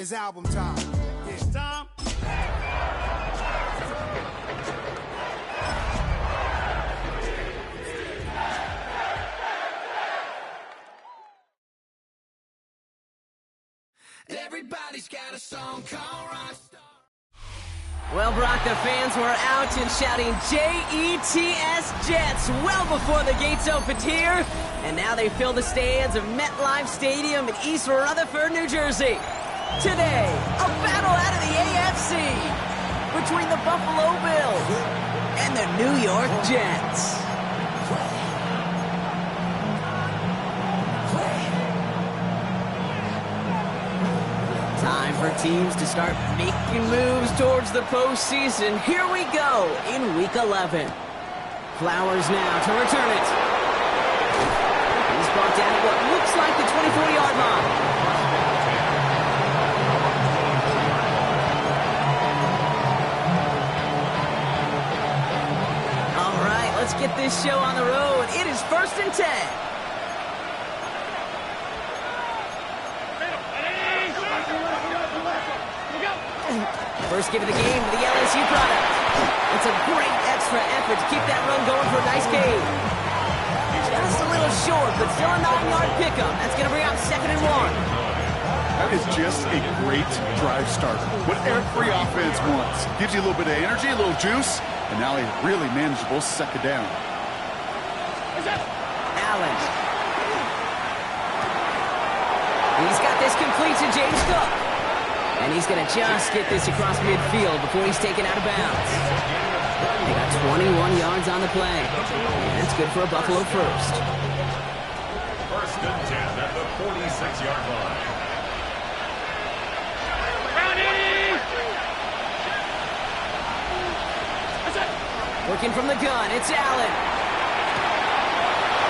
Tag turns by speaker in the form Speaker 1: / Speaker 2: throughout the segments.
Speaker 1: It's album time. Yeah. Time.
Speaker 2: Everybody's got a song called Rockstar.
Speaker 3: Well, Brock, the fans were out and shouting J-E-T-S Jets well before the gates opened here. And now they fill the stands of MetLife Stadium in East Rutherford, New Jersey. Today, a battle out of the AFC between the Buffalo Bills and the New York Jets. Time for teams to start making moves towards the postseason. Here we go in Week 11. Flowers now to return it. He's brought down at what looks like the 24-yard line. All right, let's get this show on the road. It is 1st and 10. First give of the game to the LSU product. It's a great extra effort to keep that run going for a nice gain. Just a little short, but still a 9-yard pickup. That's going to bring out 2nd and 1.
Speaker 4: That is just a great drive starter. What every offense wants. Gives you a little bit of energy, a little juice, and now a really manageable 2nd down.
Speaker 3: Allen. He's got this complete to James Cook. And he's going to just get this across midfield before he's taken out of bounds. They got 21 yards on the play. And that's good for a Buffalo first.
Speaker 5: 1st and 10 at the 46-yard line.
Speaker 3: Working from the gun, it's Allen.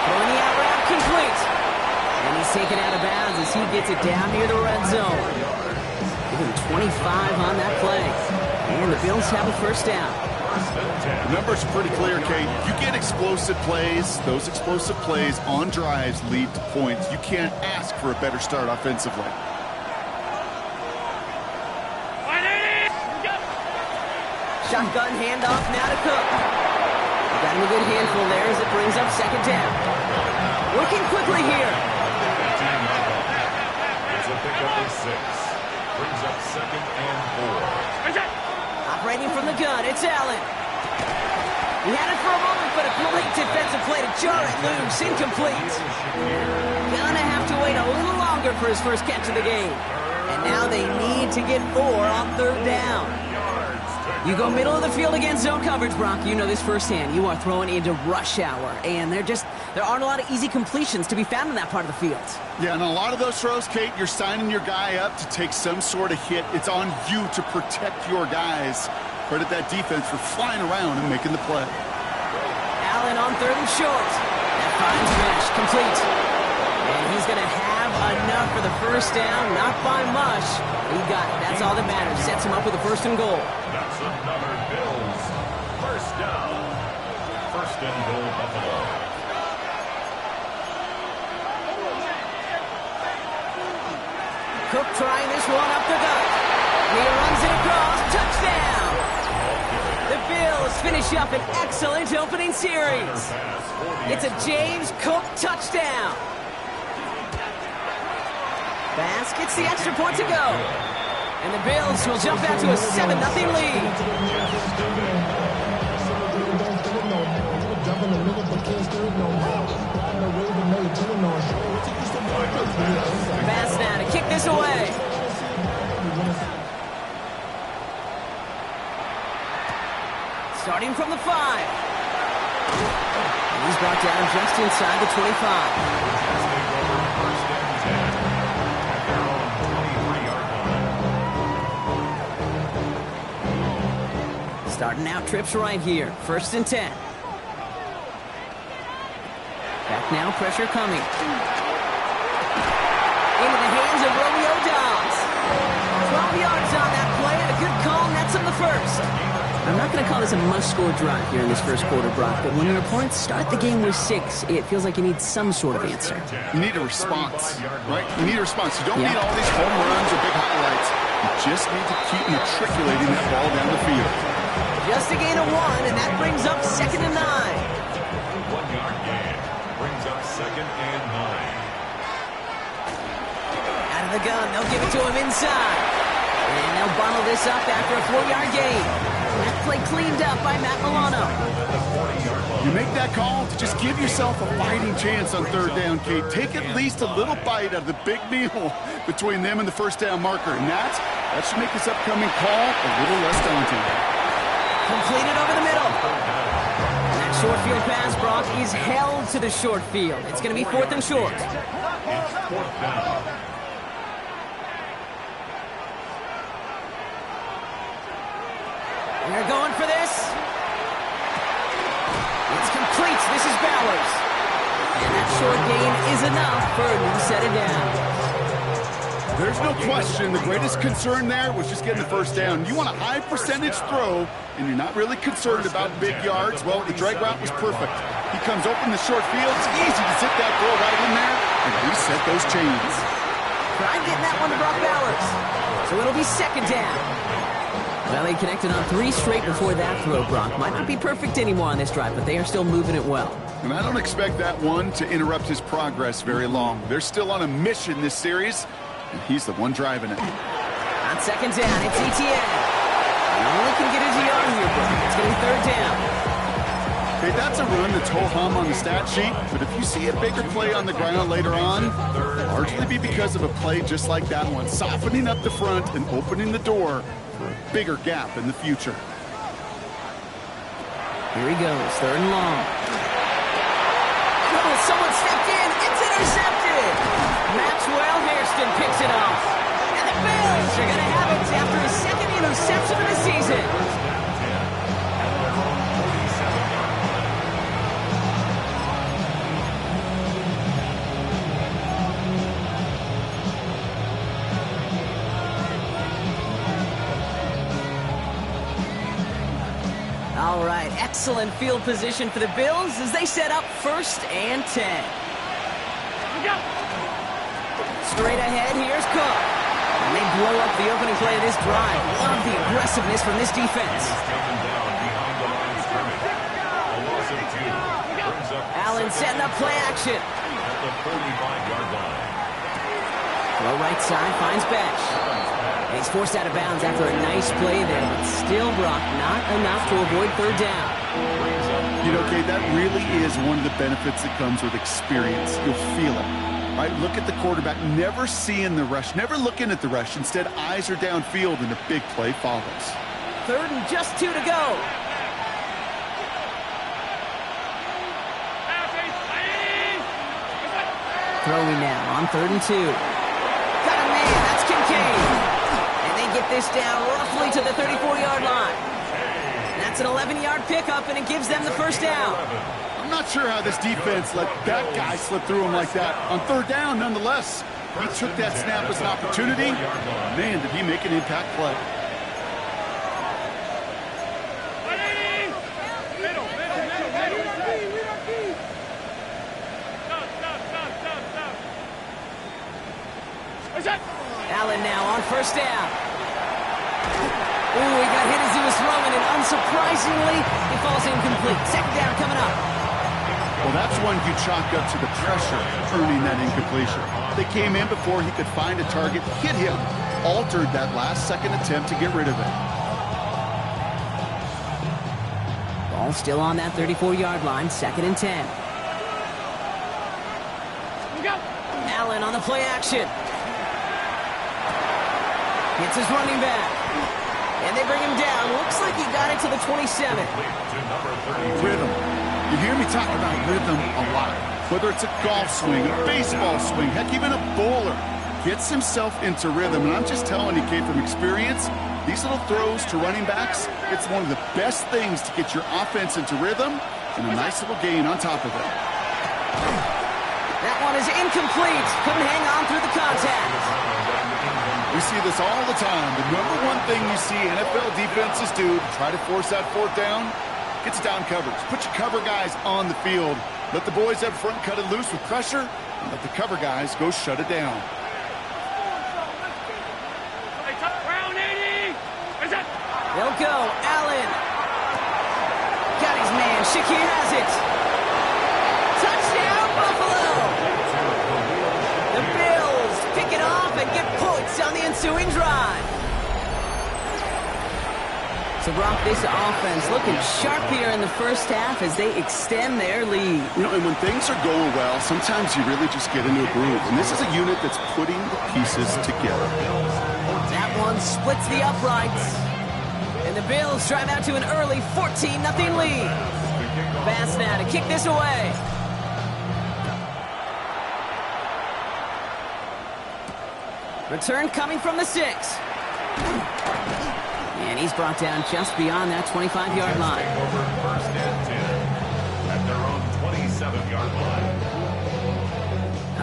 Speaker 3: Throwing the out route complete. And he's taken out of bounds as he gets it down near the red zone. Give him 25 on that play. And the Bills have a 1st down.
Speaker 4: The numbers are pretty clear, Kate. You get explosive plays. Those explosive plays on drives lead to points. You can't ask for a better start offensively.
Speaker 3: Shotgun handoff now to Cook. Got him a good handful there as it brings up 2nd down. Working quickly here.
Speaker 5: It's a pickup of 6. Brings up 2nd and 4.
Speaker 3: Operating from the gun, it's Allen. He had it for a moment, but a great defensive play to jar it loose. Incomplete. Gonna have to wait a little longer for his first catch of the game. And now they need to get 4 on 3rd down. You go middle of the field against zone coverage, Brock. You know this firsthand. You are throwing into rush hour, and there aren't a lot of easy completions to be found in that part of the field.
Speaker 4: Yeah, and a lot of those throws, Kate, you're signing your guy up to take some sort of hit. It's on you to protect your guys. Credit that defense for flying around and making the play.
Speaker 3: Allen on 3rd and short. That finds mesh, complete. And he's going to have enough for the 1st down, not by much. He got it. That's all that matters. Sets him up with a 1st and goal.
Speaker 5: That's another Bills 1st down. 1st and goal, Buffalo.
Speaker 3: Cook trying this one up the gut. He runs it across. Touchdown! The Bills finish up an excellent opening series. It's a James Cook touchdown. Bass gets the extra point to go. And the Bills will jump out to a 7-0 lead. Bass now to kick this away. Starting from the 5. And he's brought down just inside the 25. Starting out trips right here. 1st and 10. Back now, pressure coming. Into the hands of Romeo Dobbs. 12 yards on that play and a good call nets him the 1st. I'm not going to call this a must-score drive here in this 1st quarter, Brock, but when your opponents start the game with 6, it feels like you need some sort of answer.
Speaker 4: You need a response, right? You need a response. You don't need all these home runs or big highlights. just need to keep matriculating that ball down the field.
Speaker 3: Just a gain of 1, and that brings up 2nd and 9.
Speaker 5: 1-yard gain brings up 2nd and 9.
Speaker 3: Out of the gun, they'll give it to him inside. And they'll bundle this up after a 4-yard gain. That play cleaned up by Matt Milano.
Speaker 4: You make that call to just give yourself a fighting chance on 3rd down, Kate. Take at least a little bite out of the big meal between them and the 1st down marker. And that should make this upcoming call a little less daunting.
Speaker 3: Completed over the middle. That short field pass, Brock, is held to the short field. It's going to be 4th and short.
Speaker 5: It's 4th down.
Speaker 3: They're going for this. It's complete. This is Bowers. And that short gain is enough for a new set of downs.
Speaker 4: There's no question. The greatest concern there was just getting the 1st down. You want a high percentage throw, and you're not really concerned about big yards. Well, the drag route was perfect. He comes open the short field. It's easy to zip that throw right in there and reset those chains.
Speaker 3: Tried getting that one to Brock Bowers. So it'll be 2nd down. Well, they connected on 3 straight before that throw, Brock. Might not be perfect anymore on this drive, but they are still moving it well.
Speaker 4: And I don't expect that one to interrupt his progress very long. They're still on a mission this series, and he's the one driving it.
Speaker 3: On 2nd down, it's ETN. He only can get his yard here, Brock. It's going to be 3rd down.
Speaker 4: Okay, that's a run that's ho-hum on the stat sheet, but if you see a bigger play on the ground later on, largely be because of a play just like that one, softening up the front and opening the door for a bigger gap in the future.
Speaker 3: Here he goes, 3rd and long. Oh, someone stepped in. It's intercepted. Maxwell Hairston picks it off. And the Bills are going to have it after his 2nd interception of the season. All right, excellent field position for the Bills as they set up 1st and 10. Straight ahead, here's Cook. And they blow up the opening play of this drive. Love the aggressiveness from this defense. Allen setting up play action.
Speaker 5: At the 45-yard line.
Speaker 3: Throw right side, finds Besh. He's forced out of bounds after a nice play there, but still, Brock, not enough to avoid 3rd down.
Speaker 4: You know, Kate, that really is one of the benefits that comes with experience. You'll feel it. Right? Look at the quarterback, never seeing the rush, never looking at the rush. Instead, eyes are downfield, and the big play follows.
Speaker 3: 3rd and just 2 to go. Throwing now on 3rd and 2. Got a man, that's Kincaid. And they get this down roughly to the 34-yard line. That's an 11-yard pickup, and it gives them the 1st down.
Speaker 4: I'm not sure how this defense let that guy slip through him like that. On 3rd down, nonetheless, he took that snap as an opportunity. Man, did he make an impact play.
Speaker 3: Allen now on 1st down. Ooh, he got hit as he was throwing, and unsurprisingly, he falls incomplete. 2nd down coming up.
Speaker 4: Well, that's one you chalk up to the pressure earning that incompletion. They came in before he could find a target, hit him, altered that last-second attempt to get rid of it.
Speaker 3: Ball still on that 34-yard line, 2nd and 10. Allen on the play action. Hits his running back. And they bring him down. Looks like he got it to the 27.
Speaker 4: Rhythm. You hear me talk about rhythm a lot. Whether it's a golf swing, a baseball swing, heck, even a bowler gets himself into rhythm. And I'm just telling you, Kate, from experience, these little throws to running backs, it's one of the best things to get your offense into rhythm and a nice little gain on top of it.
Speaker 3: That one is incomplete. Couldn't hang on through the contact.
Speaker 4: We see this all the time. The number one thing you see NFL defenses do to try to force that 4th down, gets down coverage. Put your cover guys on the field. Let the boys up front cut it loose with pressure, and let the cover guys go shut it down.
Speaker 1: Round in.
Speaker 3: go. Allen. Got his man. Shakir has it. Touchdown, Buffalo. The Bills pick it off and get points on the ensuing drive. So, Brock, this offense looking sharp here in the first half as they extend their lead.
Speaker 4: You know, and when things are going well, sometimes you really just get into a groove. And this is a unit that's putting the pieces together.
Speaker 3: That one splits the uprights. And the Bills drive out to an early 14-0 lead. Pass now to kick this away. Return coming from the 6. And he's brought down just beyond that 25-yard line.
Speaker 5: Over first and 10 at their own 27-yard line.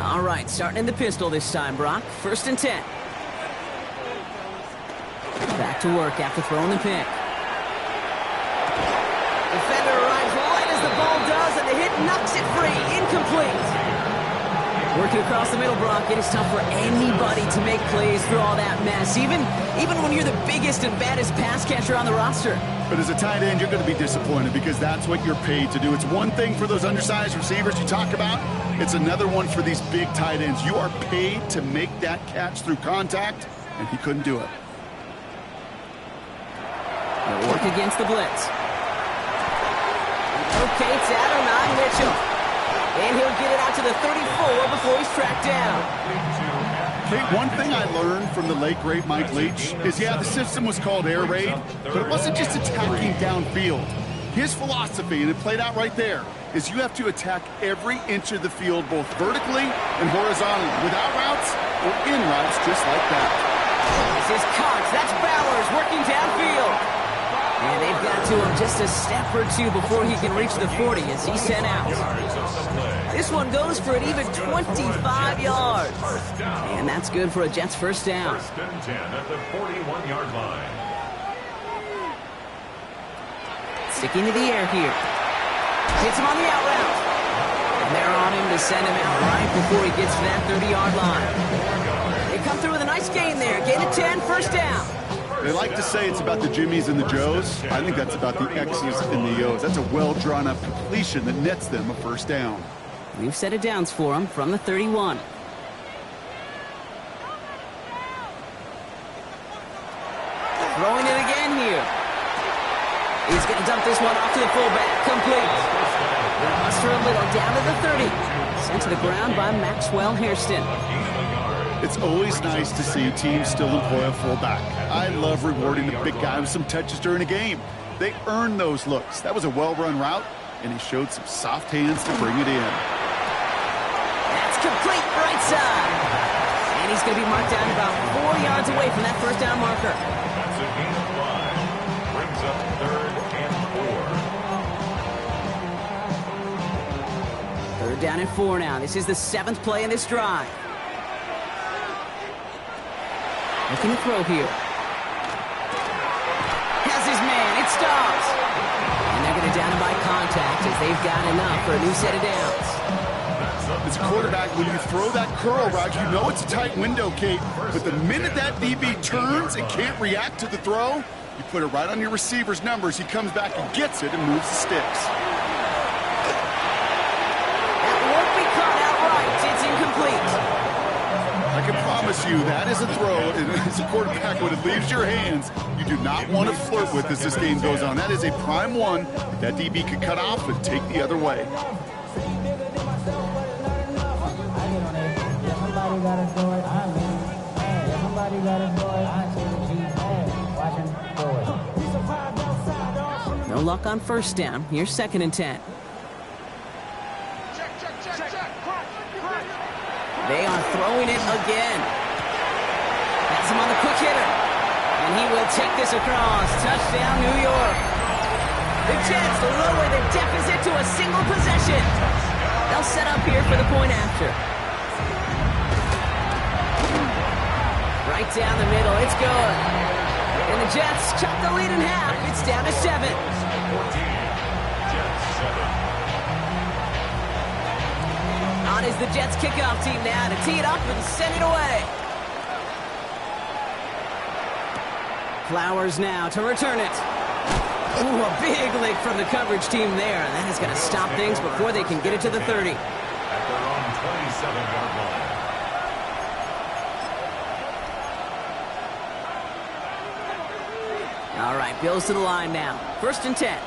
Speaker 3: All right, starting in the pistol this time, Brock. First and 10. Back to work after throwing the pick. Defender arrives right as the ball does, and the hit knocks it free. Incomplete. Working across the middle, Brock, it is tough for anybody to make plays through all that mess, even when you're the biggest and baddest pass catcher on the roster.
Speaker 4: But as a tight end, you're going to be disappointed because that's what you're paid to do. It's one thing for those undersized receivers you talk about. It's another one for these big tight ends. You are paid to make that catch through contact, and he couldn't do it.
Speaker 3: They'll work against the blitz. Locates Adonai Mitchell. And he'll get it out to the 34 before he's tracked down.
Speaker 4: Kate, one thing I learned from the late, great Mike Leach is, yeah, the system was called air raid, but it wasn't just attacking downfield. His philosophy, and it played out right there, is you have to attack every inch of the field, both vertically and horizontally, without routes or in routes, just like that.
Speaker 3: This is Cox. That's Bowers working downfield. And they've got to him just a step or two before he can reach the 40 as he's sent out. This one goes for an even 25 yards. And that's good for a Jets first down.
Speaker 5: First and 10 at the 41-yard line.
Speaker 3: Sticking to the air here. Hits him on the out route. And they're on him to send him out right before he gets to that 30-yard line. They come through with a nice gain there. Gain of 10, first down.
Speaker 4: They like to say it's about the Jimmies and the Joes. I think that's about the X's and the O's. That's a well-drawn-up completion that nets them a first down.
Speaker 3: We've set it downs for him from the 31. Throwing it again here. He's going to dump this one off to the fullback. Complete. Buster a little down to the 30. Sent to the ground by Maxwell Hairston.
Speaker 4: It's always nice to see teams still employ a fullback. I love rewarding the big guy with some touches during a game. They earn those looks. That was a well-run route, and he showed some soft hands to bring it in.
Speaker 3: That's complete right side. And he's going to be marked down about 4 yards away from that first down marker.
Speaker 5: That's a gain of 5. Brings up third and 4.
Speaker 3: Third down and 4 now. This is the 7th play in this drive. Looking to throw here. Has his man. It stops. And they're going to down him by contact as they've got enough for a new set of downs.
Speaker 4: As a quarterback, when you throw that curl route, you know it's a tight window, Kate. But the minute that DB turns and can't react to the throw, you put it right on your receiver's numbers. He comes back and gets it and moves the sticks.
Speaker 3: That won't be caught outright. It's incomplete.
Speaker 4: I can promise you that is a throw, and as a quarterback, when it leaves your hands, you do not want to flirt with as this game goes on. That is a prime one that DB could cut off and take the other way.
Speaker 3: No luck on first down. Here's 2nd and 10. They are throwing it again. That's him on the quick hitter. And he will take this across. Touchdown, New York. The Jets lower the deficit to a single possession. They'll set up here for the point after. Right down the middle. It's good. And the Jets chop the lead in half. It's down to 7.
Speaker 5: 14. Jets 7.
Speaker 3: On is the Jets kickoff team now to tee it up and send it away. Flowers now to return it. Ooh, a big lick from the coverage team there. That is going to stop things before they can get it to the 30.
Speaker 5: At their own 27-yard line.
Speaker 3: All right, Bills to the line now. 1st and 10.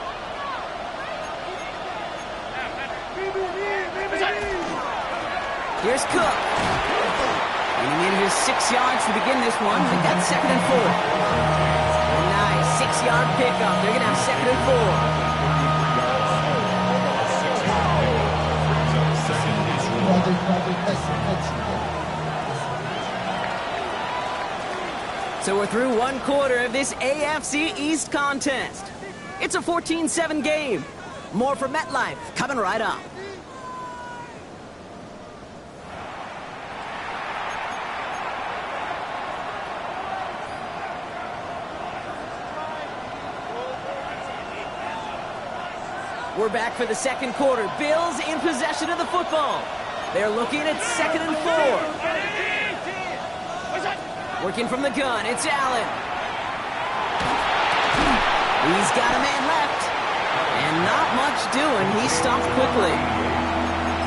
Speaker 3: Here's Cook. Getting in here 6 yards to begin this one. They've got 2nd and 4. Nice 6-yard pickup. They're going to have 2nd and 4. So we're through 1 quarter of this AFC East contest. It's a 14-7 game. More from MetLife coming right up. We're back for the 2nd quarter. Bills in possession of the football. They're looking at 2nd and 4. Working from the gun, it's Allen. He's got a man left. And not much doing. He stopped quickly.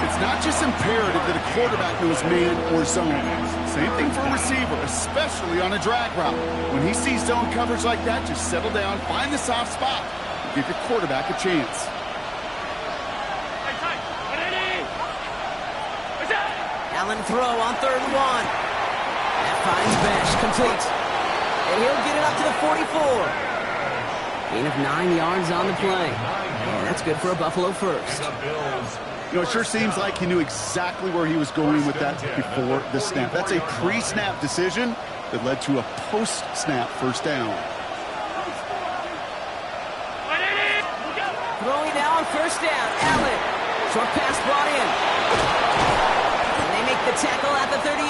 Speaker 4: It's not just imperative that a quarterback knows man or zone. Same thing for a receiver, especially on a drag route. When he sees zone coverage like that, just settle down, find the soft spot, and give your quarterback a chance.
Speaker 3: Allen throw on 3rd and 1. That finds Besh, complete. And he'll get it up to the 44. Gain of 9 yards on the play. And that's good for a Buffalo first.
Speaker 4: You know, it sure seems like he knew exactly where he was going with that before the snap. That's a pre-snap decision that led to a post-snap first down.
Speaker 3: Throwing now on 1st down. Allen. Short pass brought in. The tackle at the 38.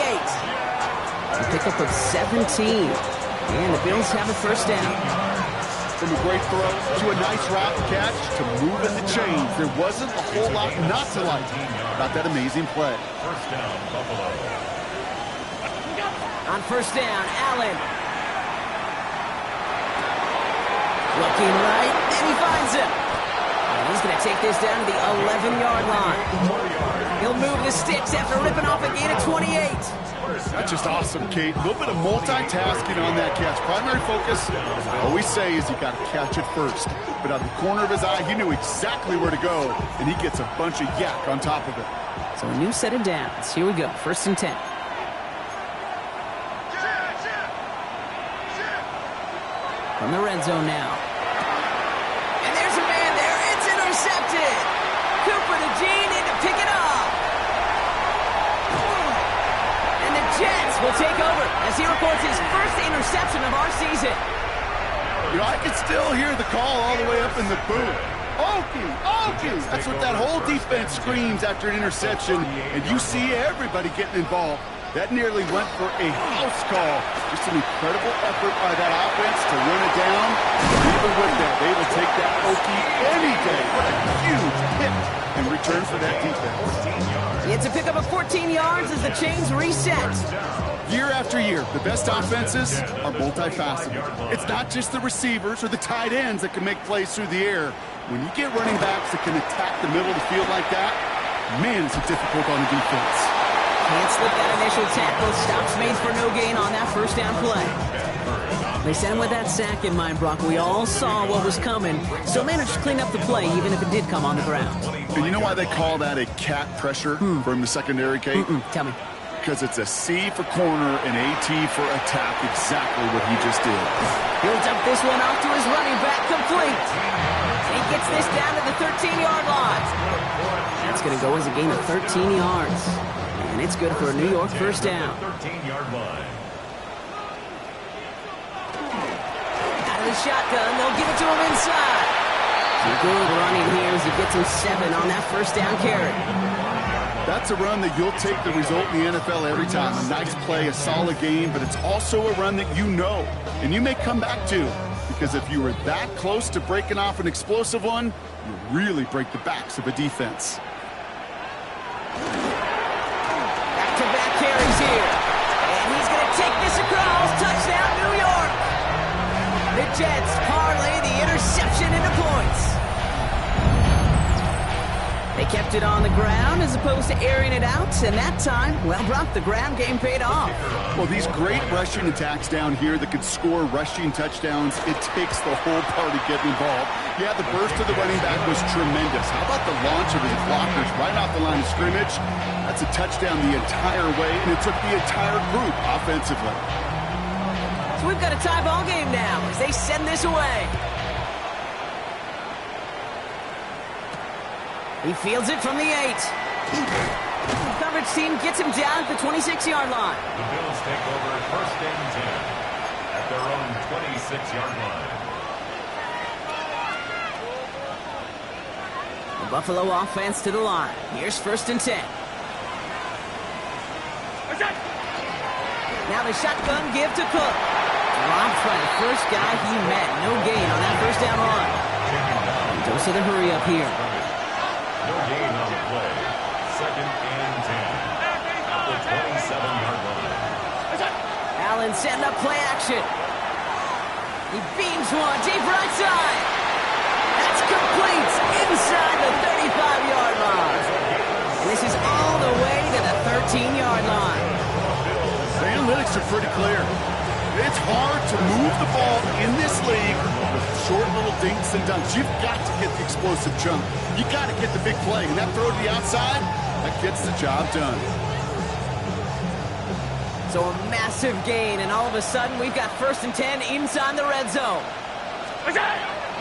Speaker 3: A pickup of 17. And the Bills have a 1st down.
Speaker 4: From a great throw to a nice route catch to moving the chains. There wasn't a whole lot not to like about that amazing play.
Speaker 5: 1st down, Buffalo.
Speaker 3: On 1st down, Allen. Looking right, and he finds him. And he's going to take this down to the 11-yard line. He'll move the sticks after ripping off a gain of 28.
Speaker 4: That's just awesome, Kate. A little bit of multitasking on that catch. Primary focus, I always say, is you got to catch it first. But out of the corner of his eye, he knew exactly where to go, and he gets a bunch of yak on top of it.
Speaker 3: So a new set of downs. Here we go, 1st and 10. From the red zone now. And there's a man there. It's intercepted. Cooper to Gene in to pick it up. And the Jets will take over as he records his first interception of our season.
Speaker 4: You know, I can still hear the call all the way up in the booth. Okie, Okie! That's what that whole defense screams after an interception, and you see everybody getting involved. That nearly went for a house call. Just an incredible effort by that offense to run it down. Even with that, they will take that Okie any day. What a huge hit in return for that defense.
Speaker 3: It's a pickup of 14 yards as the chains reset.
Speaker 4: Year after year, the best offenses are multifaceted. It's not just the receivers or the tight ends that can make plays through the air. When you get running backs that can attack the middle of the field like that, man, it's difficult on the defense.
Speaker 3: Can't slip that initial tackle. Stops made for no gain on that 1st down play. They sent him with that sack in mind, Brock. We all saw what was coming, so managed to clean up the play, even if it did come on the ground.
Speaker 4: And you know why they call that a cat pressure from the secondary, Kate?
Speaker 3: Tell me.
Speaker 4: Because it's a C for corner and AT for attack, exactly what he just did.
Speaker 3: He'll dump this one off to his running back, complete. He gets this down to the 13-yard line. That's going to go as a gain of 13 yards. And it's good for a New York 1st down.
Speaker 5: 13-yard line.
Speaker 3: Out of the shotgun, they'll give it to him inside. Good running here as he gets him 7 on that 1st down carry.
Speaker 4: That's a run that you'll take the result in the NFL every time. A nice play, a solid game, but it's also a run that you know, and you may come back to. Because if you were that close to breaking off an explosive one, you really break the backs of a defense.
Speaker 3: Back-to-back carries here. And he's going to take this across. Touchdown, New York. Jets parlay the interception into points. They kept it on the ground as opposed to airing it out, and that time, well, Brock, the ground game paid off.
Speaker 4: Well, these great rushing attacks down here that could score rushing touchdowns, it takes the whole party getting involved. Yeah, the burst of the running back was tremendous. How about the launch of his blockers right off the line of scrimmage? That's a touchdown the entire way, and it took the entire group offensively.
Speaker 3: So we've got a tie ball game now as they send this away. He fields it from the 8. The coverage team gets him down at the 26-yard line.
Speaker 5: The Bills take over first and 10 at their own 26-yard line.
Speaker 3: The Buffalo offense to the line. Here's first and 10. Now the shotgun give to Cook. Dropped by the first guy he met. No gain on that first down run. Dose of the hurry up here.
Speaker 5: No gain on the play. Second and 10 at the 27-yard line.
Speaker 3: Allen setting up play action. He beams one deep right side. That's complete inside the 35-yard line. And this is all the way to the 13-yard line.
Speaker 4: The analytics are pretty clear. It's hard to move the ball in this league with short little dinks and dunks. You've got to get the explosive jump. You got to get the big play. And that throw to the outside, that gets the job done.
Speaker 3: So a massive gain, and all of a sudden we've got first and 10 inside the red zone.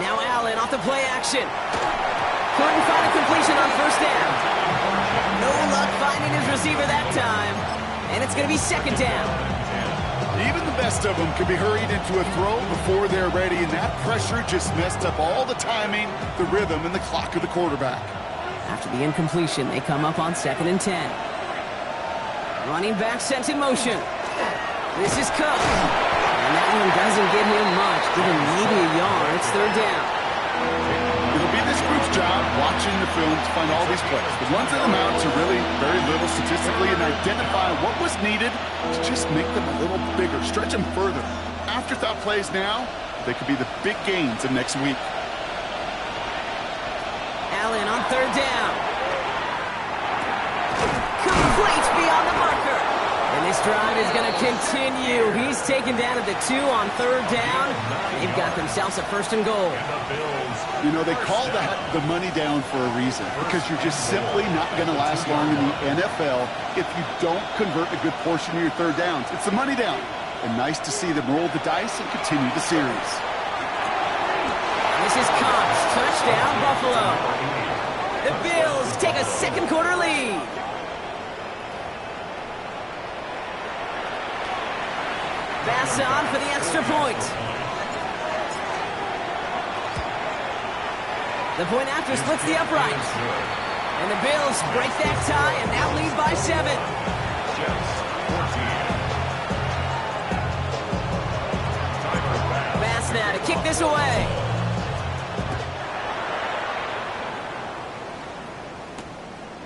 Speaker 3: Now Allen off the play action. Couldn't find a completion on first down. No luck finding his receiver that time. And it's going to be second down.
Speaker 4: Even the best of them could be hurried into a throw before they're ready, and that pressure just messed up all the timing, the rhythm, and the clock of the quarterback.
Speaker 3: After the incompletion, they come up on second and 10. Running back sent in motion. This is Cook. And that one doesn't get him much. Give him maybe a yard. It's third down.
Speaker 4: It'll be this group's job watching the film to find all these plays. The ones that amount to really very little statistically and identify what was needed to just make them a little bigger, stretch them further. Afterthought plays now, they could be the big gains of next week.
Speaker 3: Allen on third down. Complete beyond the marker. And this drive is going to continue. He's taken down at the 2 on third down. They've got themselves a first and goal.
Speaker 4: You know, they call that the money down for a reason, because you're just simply not going to last long in the NFL if you don't convert a good portion of your third downs. It's the money down. And nice to see them roll the dice and continue the series.
Speaker 3: This is Cox. Touchdown, Buffalo. The Bills take a second quarter lead. Pass on for the extra point. The point after splits the upright. And the Bills break that tie and now lead by 7. Pass now to kick this away.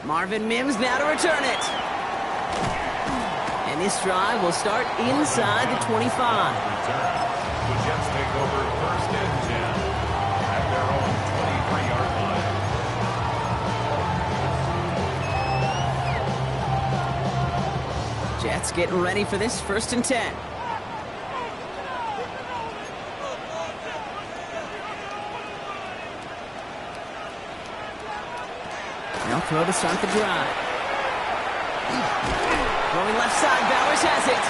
Speaker 3: Marvin Mims now to return it. And this drive will start inside the 25.
Speaker 5: The Jets take over first and 10 at their own 23-yard line.
Speaker 3: Jets getting ready for this first and 10. They'll throw to start the drive. Going left side, Bowers has it.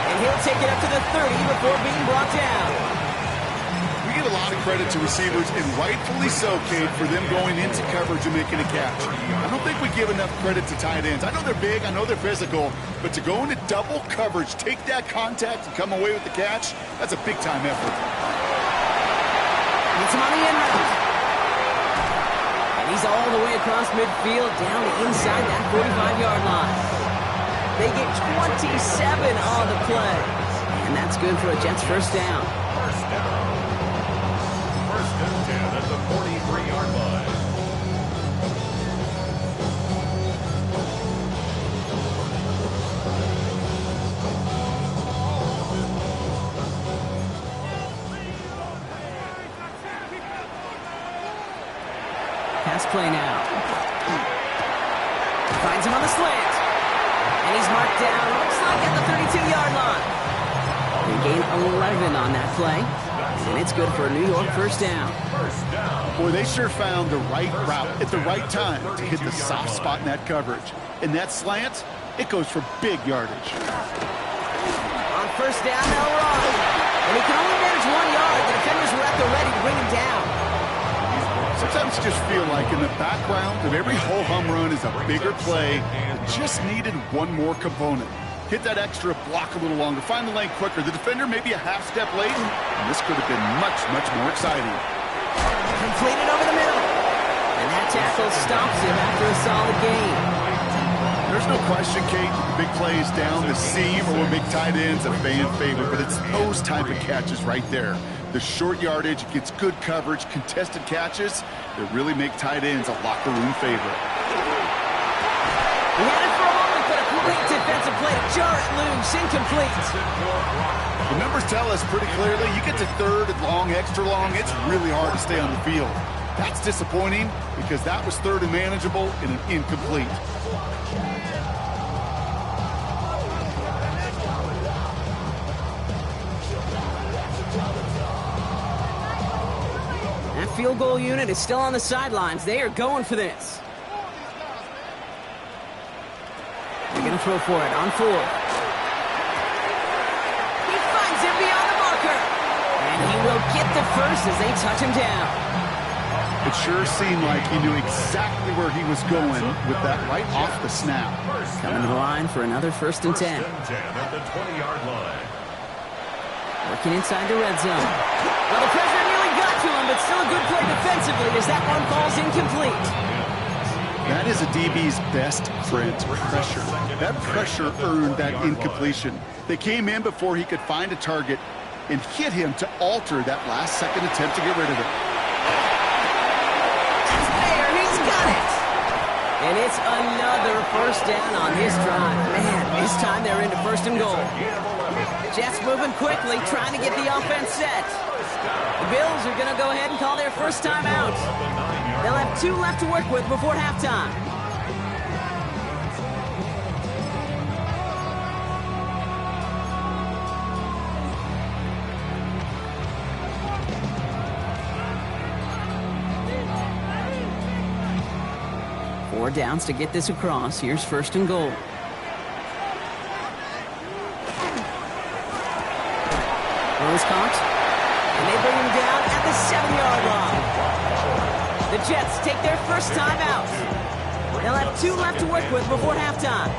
Speaker 3: And he'll take it up to the 30 before being brought down.
Speaker 4: We give a lot of credit to receivers, and rightfully so, Cade, for them going into coverage and making a catch. I don't think we give enough credit to tight ends. I know they're big, I know they're physical, but to go into double coverage, take that contact, and come away with the catch, that's a big-time effort.
Speaker 3: It's him on the end route. And he's all the way across midfield, down to inside that 45-yard line. They get 27 on the play. And that's good for a Jets first down.
Speaker 5: First down. First and 10 at the 43-yard line.
Speaker 3: pass play now. Finds him on the slant. And he's marked down, looks like at the 32-yard line. They gain 11 on that play. And it's good for a New York first down.
Speaker 4: Boy, they sure found the right route at the right time to hit the soft spot in that coverage. And that slant, it goes for big yardage.
Speaker 3: On first down, they'll run. And he can only manage 1 yard. The defenders were at the ready to bring him down.
Speaker 4: Sometimes you just feel like in the background of every ho-hum run is a bigger play that just needed one more component. Hit that extra block a little longer, find the lane quicker. The defender maybe a half step late, and this could have been much, much more exciting.
Speaker 3: Completed over the middle. And that tackle stops him after a solid gain.
Speaker 4: There's no question, Kate, the big plays down the seam or big tight ends a fan favorite, but it's those type of catches right there. The short yardage gets good coverage, contested catches that really make tight ends a locker room favorite.
Speaker 3: He had it for a moment, but a great defensive play to jar it loose, incomplete.
Speaker 4: The numbers tell us pretty clearly, you get to third and long, extra long, it's really hard to stay on the field. That's disappointing because that was third and manageable and an incomplete.
Speaker 3: That field goal unit is still on the sidelines. They are going for this. They're going to throw for it on 4. He finds him beyond the marker. And he will get the first as they touch him down.
Speaker 4: It sure seemed like he knew exactly where he was going with that right off the snap.
Speaker 3: Coming to the line for another 1st and 10.
Speaker 5: At the 20-yard line.
Speaker 3: Working inside the red zone. Well, the pressure nearly got to him, but still a good play defensively as that one falls incomplete.
Speaker 4: That is a DB's best friend, pressure. That pressure earned that incompletion. They came in before he could find a target and hit him to alter that last-second attempt to get rid of it.
Speaker 3: It's there. He's got it. And it's another first down on this drive. Man, this time they're into 1st and goal. Jets moving quickly, trying to get the offense set. The Bills are going to go ahead and call their first time out. They'll have 2 left to work with before halftime. Four downs to get this across. Here's 1st and goal. Ball is caught. And they bring him down at the 7-yard line. The Jets take their first time out. They'll have 2 left to work with before halftime.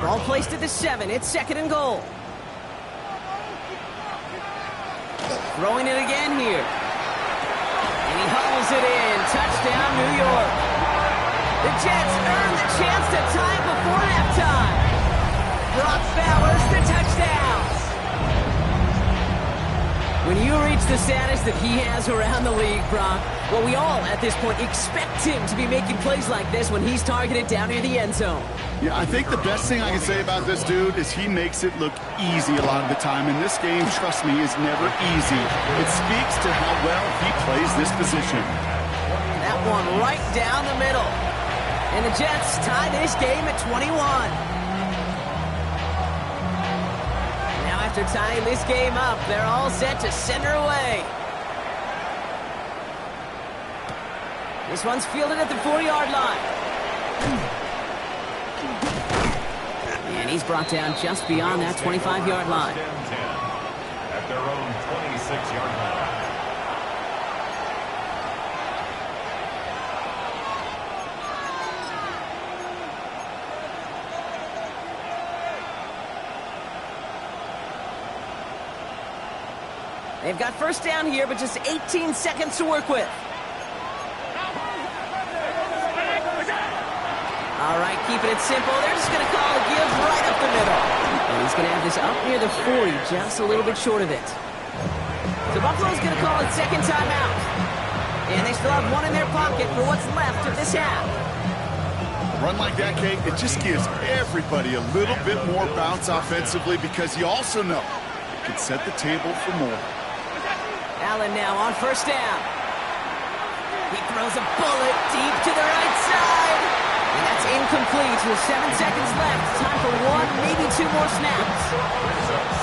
Speaker 3: Ball placed at the 7. It's 2nd and goal. Throwing it again here. And he hauls it in. Touchdown, New York. The Jets earn the chance to tie it before halftime. Brock Bowers, the touchdown. When you reach the status that he has around the league, Brock, well, we all, at this point, expect him to be making plays like this when he's targeted down near the end zone.
Speaker 4: Yeah, I think the best thing I can say about this dude is he makes it look easy a lot of the time. And this game, trust me, is never easy. It speaks to how well he plays this position.
Speaker 3: That one right down the middle. And the Jets tie this game at 21. After tying this game up, they're all set to send her away. This one's fielded at the 4-yard line. And he's brought down just beyond that 25-yard line.
Speaker 5: At their own 26-yard line.
Speaker 3: They've got first down here, but just 18 seconds to work with. All right, keeping it simple. They're just going to call a give right up the middle. And he's going to have this up near the 40, just a little bit short of it. So Buffalo's going to call it second timeout. And they still have one in their pocket for what's left of this half.
Speaker 4: A run like that, Kate, it just gives everybody a little bit more bounce offensively because you also know it can set the table for more.
Speaker 3: Allen now on first down. He throws a bullet deep to the right side. And that's incomplete with 7 seconds left. Time for 1, maybe 2 more snaps.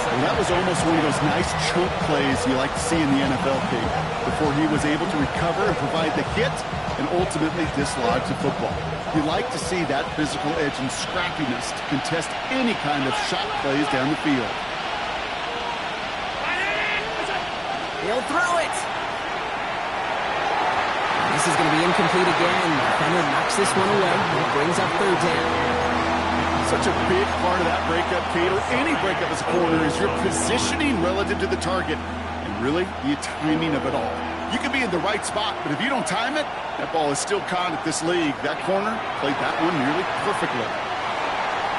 Speaker 4: Well, that was almost one of those nice chunk plays you like to see in the NFL, Kate, before he was able to recover and provide the hit and ultimately dislodge the football. You like to see that physical edge and scrappiness to contest any kind of shot plays down the field.
Speaker 3: He'll throw it. This is going to be incomplete again. The defender knocks this one away. It brings up 3rd down.
Speaker 4: Such a big part of that breakup, Kate, or any breakup as a corner, is your positioning relative to the target. And really, the timing of it all. You can be in the right spot, but if you don't time it, that ball is still caught at this league. That corner played that one nearly perfectly.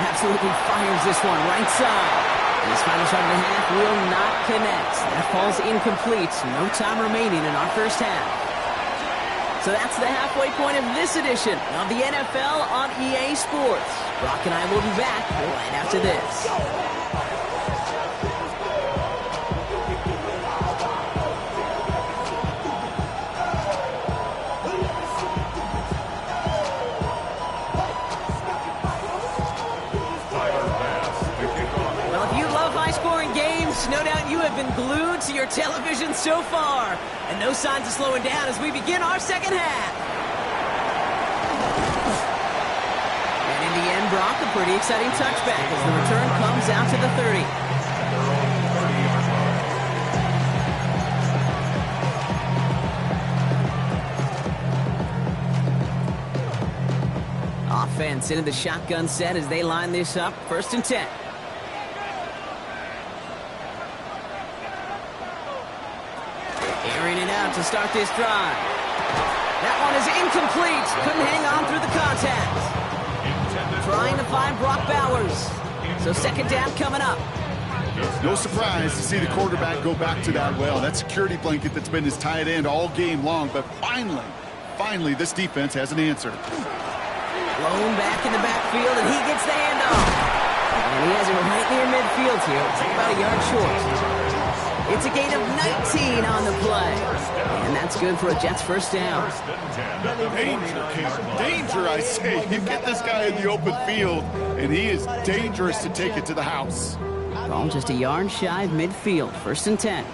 Speaker 3: Absolutely fires this one right side. And his final shot of the half will not connect. That falls incomplete. No time remaining in our first half. So that's the halfway point of this edition of the NFL on EA Sports. Brock and I will be back right after this. Well, if you love high-scoring games, no doubt you have been glued to your television so far. And no signs of slowing down as we begin our second half. And in the end, Brock, a pretty exciting touchback as the return comes out to the 30. Offense into the shotgun set as they line this up. 1st and 10. Airing it out to start this drive. That one is incomplete. Couldn't hang on through the contact. Trying to find Brock Bowers. So 2nd down coming up.
Speaker 4: No surprise to see the quarterback go back to that well. That security blanket that's been his tight end all game long. But finally, this defense has an answer.
Speaker 3: Blown back in the backfield, and he gets the handoff. And he has it right near midfield here. It's about a yard short. It's a gain of 19 on the play. And that's good for a Jets 1st down.
Speaker 4: Danger, I say. You get this guy in the open field, and he is dangerous to take it to the house.
Speaker 3: Ball just a yard shy of midfield. 1st and 10.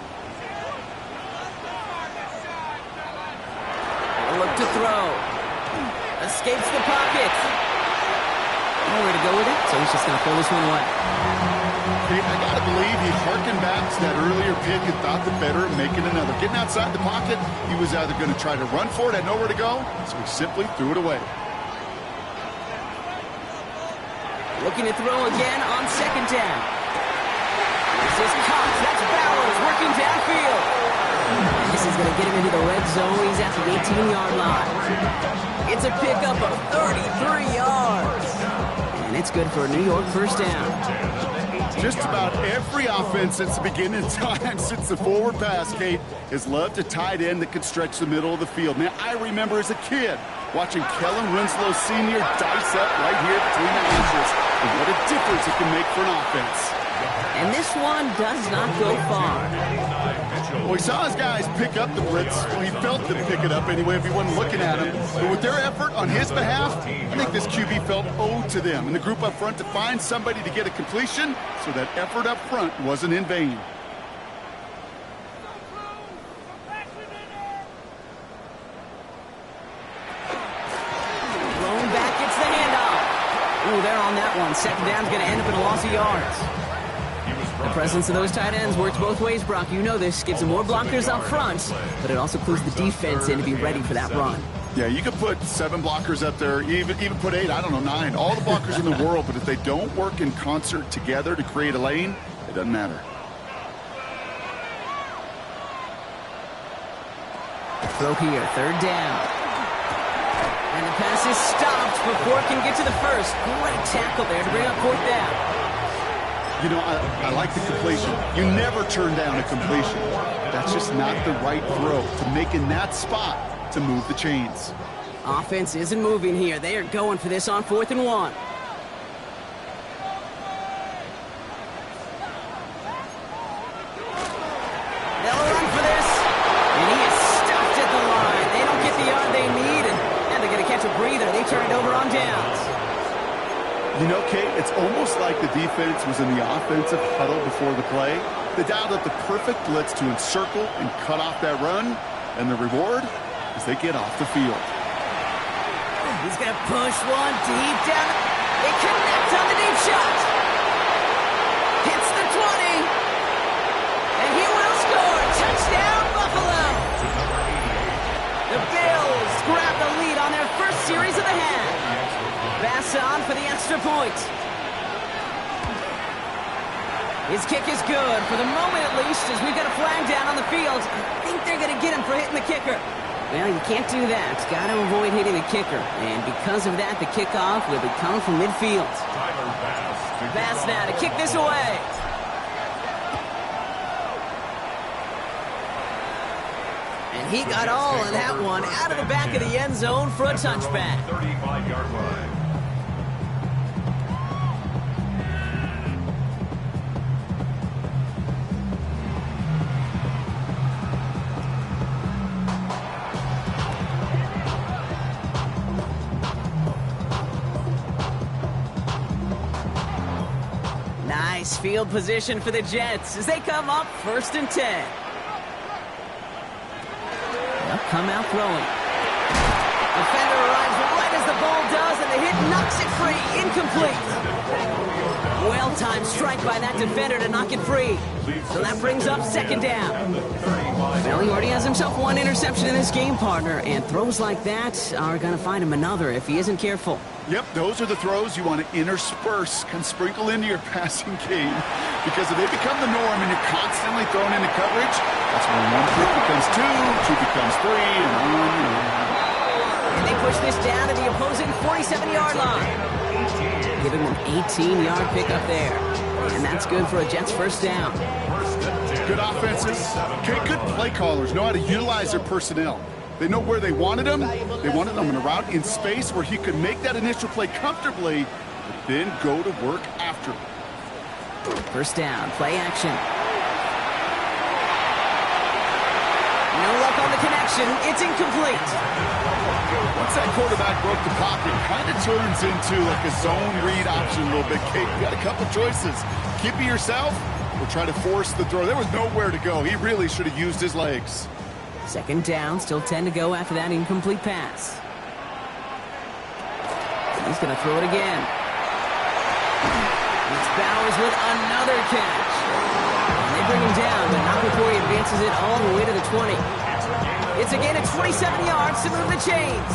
Speaker 3: A look to throw. Escapes the pocket. Nowhere to go with it, so he's just going to pull this one away.
Speaker 4: I got to believe he harkened back to that earlier pick and thought the better of making another. Getting outside the pocket, he was either going to try to run for it, had nowhere to go, so he simply threw it away.
Speaker 3: Looking to throw again on 2nd down. This is Cox. That's Bowers working downfield. And this is going to get him into the red zone. He's at the 18-yard line. It's a pickup of 33 yards. And it's good for a New York 1st down.
Speaker 4: Just about every offense since the beginning of time, since the forward pass, Kate, has loved a tight end that could stretch the middle of the field. Now, I remember as a kid watching Kellen Winslow Sr. dice up right here between the hashes. And what a difference it can make for an offense.
Speaker 3: And this one does not go far.
Speaker 4: Well, he saw his guys pick up the blitz. Well, he felt them pick it up anyway if he wasn't looking at him. But with their effort on his behalf, I think this QB felt owed to them and the group up front to find somebody to get a completion, so that effort up front wasn't in vain.
Speaker 3: Thrown back, gets the handoff. Ooh, they're on that one. 2nd down's going to end up in a loss of yards. The presence of those tight ends works both ways, Brock. You know this. Gives them more blockers up front, but it also clues the defense in to be ready for that run.
Speaker 4: Yeah, you could put 7 blockers up there, even put 8, I don't know, 9. All the blockers in the world, but if they don't work in concert together to create a lane, it doesn't matter.
Speaker 3: Throw here, 3rd down. And the pass is stopped before it can get to the 1st. Great tackle there to bring up 4th down.
Speaker 4: You know, I like the completion. You never turn down a completion. That's just not the right throw to make in that spot to move the chains.
Speaker 3: Offense isn't moving here. They are going for this on 4th and 1. They'll run for this. And he is stuffed at the line. They don't get the yard turn it over on downs.
Speaker 4: You know, Kate, it's almost like the defense was in the offensive huddle before the play. They dialed up the perfect blitz to encircle and cut off that run, and the reward is they get off the field.
Speaker 3: He's going to push one deep down. They connect on the deep shot. Hits the 20. And he will score. Touchdown, Buffalo. The Bills grab the lead on their first series of the half. Bass on for the extra point. His kick is good, for the moment at least, as we've got a flag down on the field. I think they're going to get him for hitting the kicker. Well, you can't do that. Got to avoid hitting the kicker. And because of that, the kickoff will be coming from midfield. Bass now to kick this away. And he got all of that one out of the back of the end zone for a touchback.
Speaker 5: 35-yard line.
Speaker 3: Nice field position for the Jets as they come up 1st and 10. They'll come out throwing. Defender arrives right as the ball does, and the hit knocks it free. Incomplete. Well-timed strike by that defender to knock it free. So that brings up 2nd down. Well, he already has himself one interception in this game, partner, and throws like that are going to find him another if he isn't careful.
Speaker 4: Yep, those are the throws you want to intersperse, can sprinkle into your passing game. Because if they become the norm and you're constantly thrown into coverage, that's when 1 pick becomes 2, 2 becomes 3, and on and on.
Speaker 3: And they push this down to the opposing 47-yard line. Giving them an 18-yard pickup there. And that's good for a Jets 1st down.
Speaker 4: Good offenses. Okay, good play callers know how to utilize their personnel. They know where they wanted him. They wanted him in a route in space where he could make that initial play comfortably, but then go to work after.
Speaker 3: 1st down, play action. No luck on the connection. It's incomplete.
Speaker 4: Once that quarterback broke the pocket, kind of turns into like a zone read option a little bit. Kate, you got a couple choices. Keep it yourself or try to force the throw. There was nowhere to go. He really should have used his legs.
Speaker 3: 2nd down, still 10 to go after that incomplete pass. He's going to throw it again. It's Bowers with another catch. And they bring him down, but not before he advances it all the way to the 20. It's a gain of 27 yards to move the chains.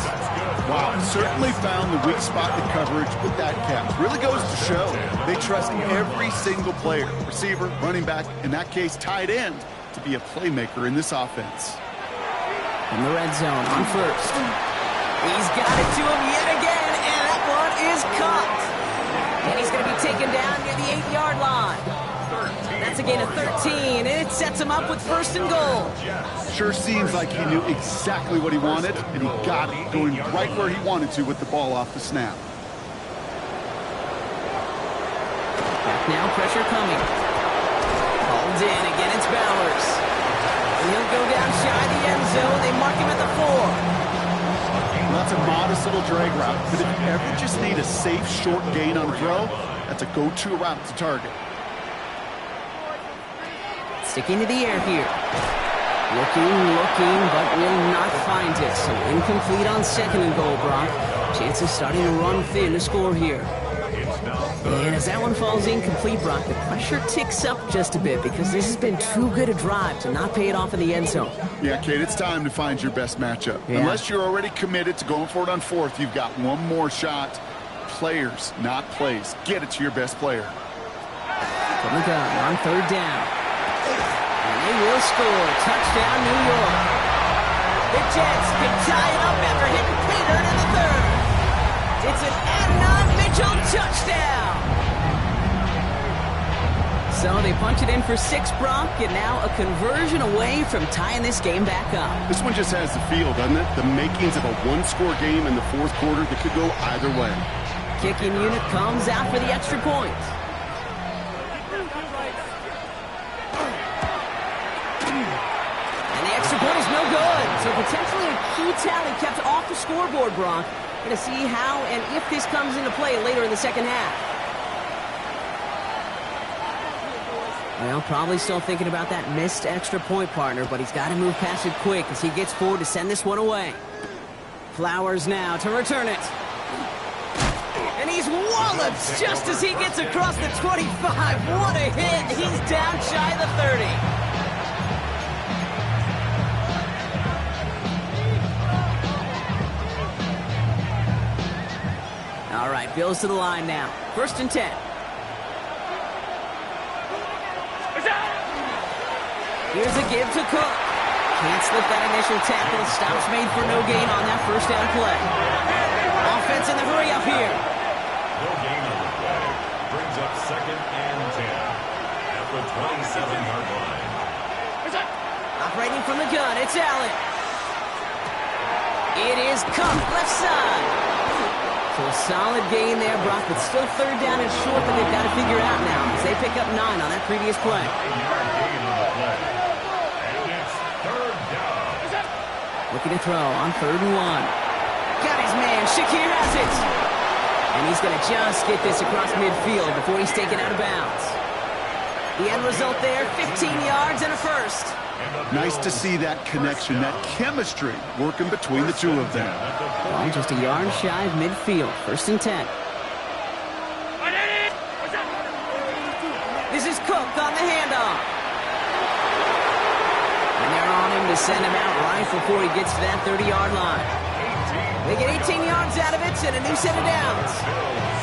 Speaker 4: Wow, certainly found the weak spot in coverage with that catch. Really goes to show they trust every single player, receiver, running back, in that case, tight end, to be a playmaker in this offense.
Speaker 3: In the red zone on 1st. He's got it to him yet again, and that one is caught. And he's going to be taken down near the 8-yard line. That's a gain of 13, and it sets him up with 1st and goal.
Speaker 4: Sure seems like he knew exactly what he wanted, and he got it, going right where he wanted to with the ball off the snap.
Speaker 3: Back now, pressure coming. Called in, again it's Bowers. And he'll go down shy of the end zone. They mark him at the 4.
Speaker 4: Well, that's a modest little drag route, but if you ever just need a safe, short gain on a throw, that's a go-to route to target.
Speaker 3: Sticking to the air here. Looking, but will not find it. So incomplete on 2nd and goal, Brock. Chances starting to run thin to score here. And as that one falls incomplete, Brock, the pressure ticks up just a bit because this has been too good a drive to not pay it off in the end zone.
Speaker 4: Yeah, Kate, it's time to find your best matchup.
Speaker 3: Yeah.
Speaker 4: Unless you're already committed to going for it on 4th, you've got one more shot. Players, not plays. Get it to your best player.
Speaker 3: From the gun on 3rd down. And they will score. Touchdown, New York. The Jets can tie it up after hitting Peter in the 3rd. It's an Adnan Mitchell touchdown. So they punch it in for 6, Brock, and now a conversion away from tying this game back up.
Speaker 4: This one just has the feel, doesn't it? The makings of a one-score game in the 4th quarter that could go either way.
Speaker 3: Kicking unit comes out for the extra point. And the extra point is no good. So potentially a key tally kept off the scoreboard, Brock. Going to see how and if this comes into play later in the second half. Well, probably still thinking about that missed extra point, partner, but he's got to move past it quick as he gets forward to send this one away. Flowers now to return it. And he's walloped just as he gets across the 25. What a hit. He's down shy of the 30. All right, Bills to the line now. 1st and 10. Here's a give to Cook. Can't slip that initial tackle. Stops made for no gain on that 1st down play. Offense in the hurry up here.
Speaker 5: No gain on the play. Brings up 2nd and 10. At the 27-yard line.
Speaker 3: Operating from the gun, it's Allen. It is Cook, left side. So a solid gain there, Brock, but still 3rd down and short that they've got to figure out now as they pick up 9 on that previous play.
Speaker 5: 9-yard gain on the play. And it's 3rd down.
Speaker 3: Looking to throw on 3rd and 1. Got his man, Shakir has it. And he's going to just get this across midfield before he's taken out of bounds. The end result there, 15 yards and a 1st.
Speaker 4: Nice to see that connection, that chemistry working between the two of them.
Speaker 3: Well, just a yard shy of midfield. 1st and 10. This is Cook on the handoff. And they're on him to send him out right before he gets to that 30-yard line. They get 18 yards out of it and a new set of downs.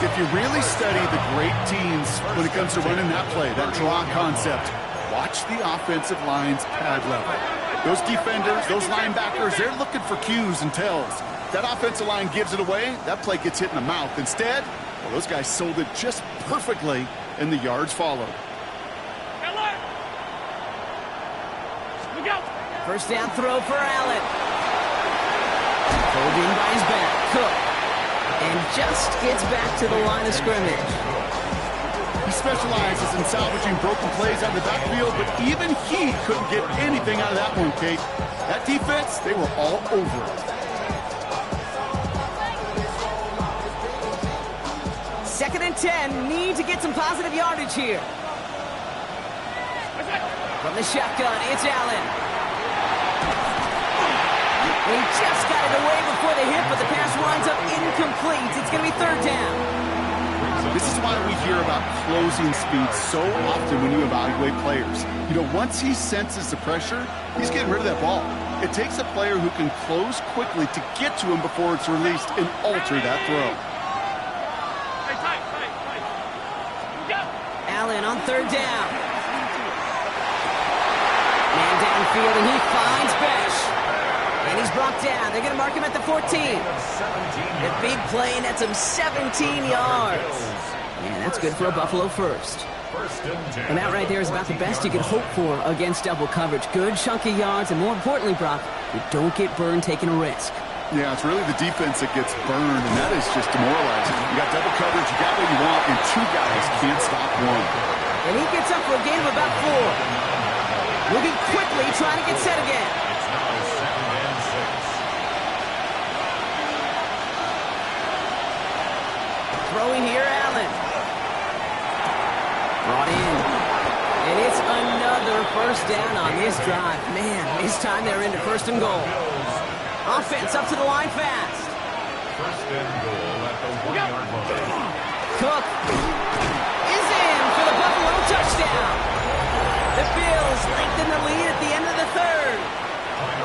Speaker 4: If you really study the great teams when it comes to running that play, that draw concept, watch the offensive line's pad level. Those defenders, those linebackers, they're looking for cues and tells. That offensive line gives it away, that play gets hit in the mouth. Instead, well, those guys sold it just perfectly, and the yards followed.
Speaker 3: 1st down throw for Allen. Pulled in by his back, Cook. And just gets back to the line of scrimmage.
Speaker 4: He specializes in salvaging broken plays out of the backfield, but even he couldn't get anything out of that one, Kate. That defense, they were all over it.
Speaker 3: 2nd and 10, need to get some positive yardage here. From the shotgun, it's Allen. He just got it away before the hit, but the pass winds up incomplete. It's going to be 3rd down.
Speaker 4: This is why we hear about closing speed so often when you evaluate players. You know, once he senses the pressure, he's getting rid of that ball. It takes a player who can close quickly to get to him before it's released and alter that throw.
Speaker 3: Allen on 3rd down. Man downfield, and he finds Besh. And he's brought down. They're going to mark him at the 14. The big play, and that's him 17 yards. Man, that's good for a Buffalo 1st. And that right there is about the best you could hope for against double coverage. Good chunky yards, and more importantly, Brock, you don't get burned taking a risk.
Speaker 4: Yeah, it's really the defense that gets burned, and that is just demoralizing. You got double coverage, you got what you want, and 2 guys can't stop one.
Speaker 3: And he gets up for a gain of about 4. Moving quickly, trying to get set again.
Speaker 5: It's now 2nd and 6.
Speaker 3: Throwing here, Allen. Brought in. And it's another 1st down on this drive. Man, this time they're into 1st and goal. Offense up to the line fast.
Speaker 5: 1st and goal at the 1-yard line.
Speaker 3: Cook is in for the Buffalo touchdown. The Bills lengthen the lead at the end of the 3rd.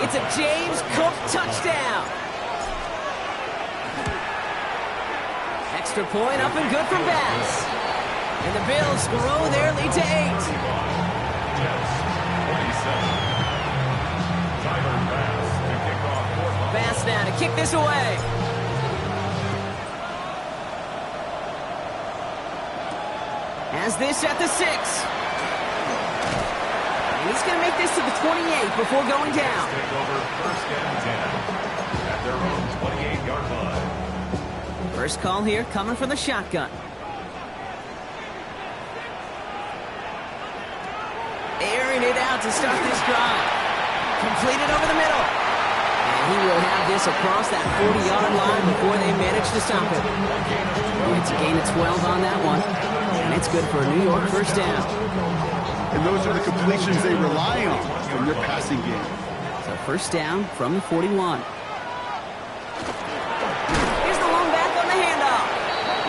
Speaker 3: It's a James Cook touchdown. Extra point up and good from Bass. And the Bills grow their lead to 8.
Speaker 5: Jets, 47. Tyler Bass to kick off for Buffalo.
Speaker 3: Bass now to kick this away. Has this at the 6. And he's going to make this to the 28 before going down.
Speaker 5: Take over 1st and 10 at their own 28-yard line.
Speaker 3: First call here coming from the shotgun. Airing it out to start this drive. Completed over the middle. And He will have this across that 40-yard line before they manage to stop him. It's a gain of 12 on that one, and it's good for a New York first down.
Speaker 4: And those are the completions they rely on from their passing game.
Speaker 3: So first down from the 41. Here's the long back on the handoff.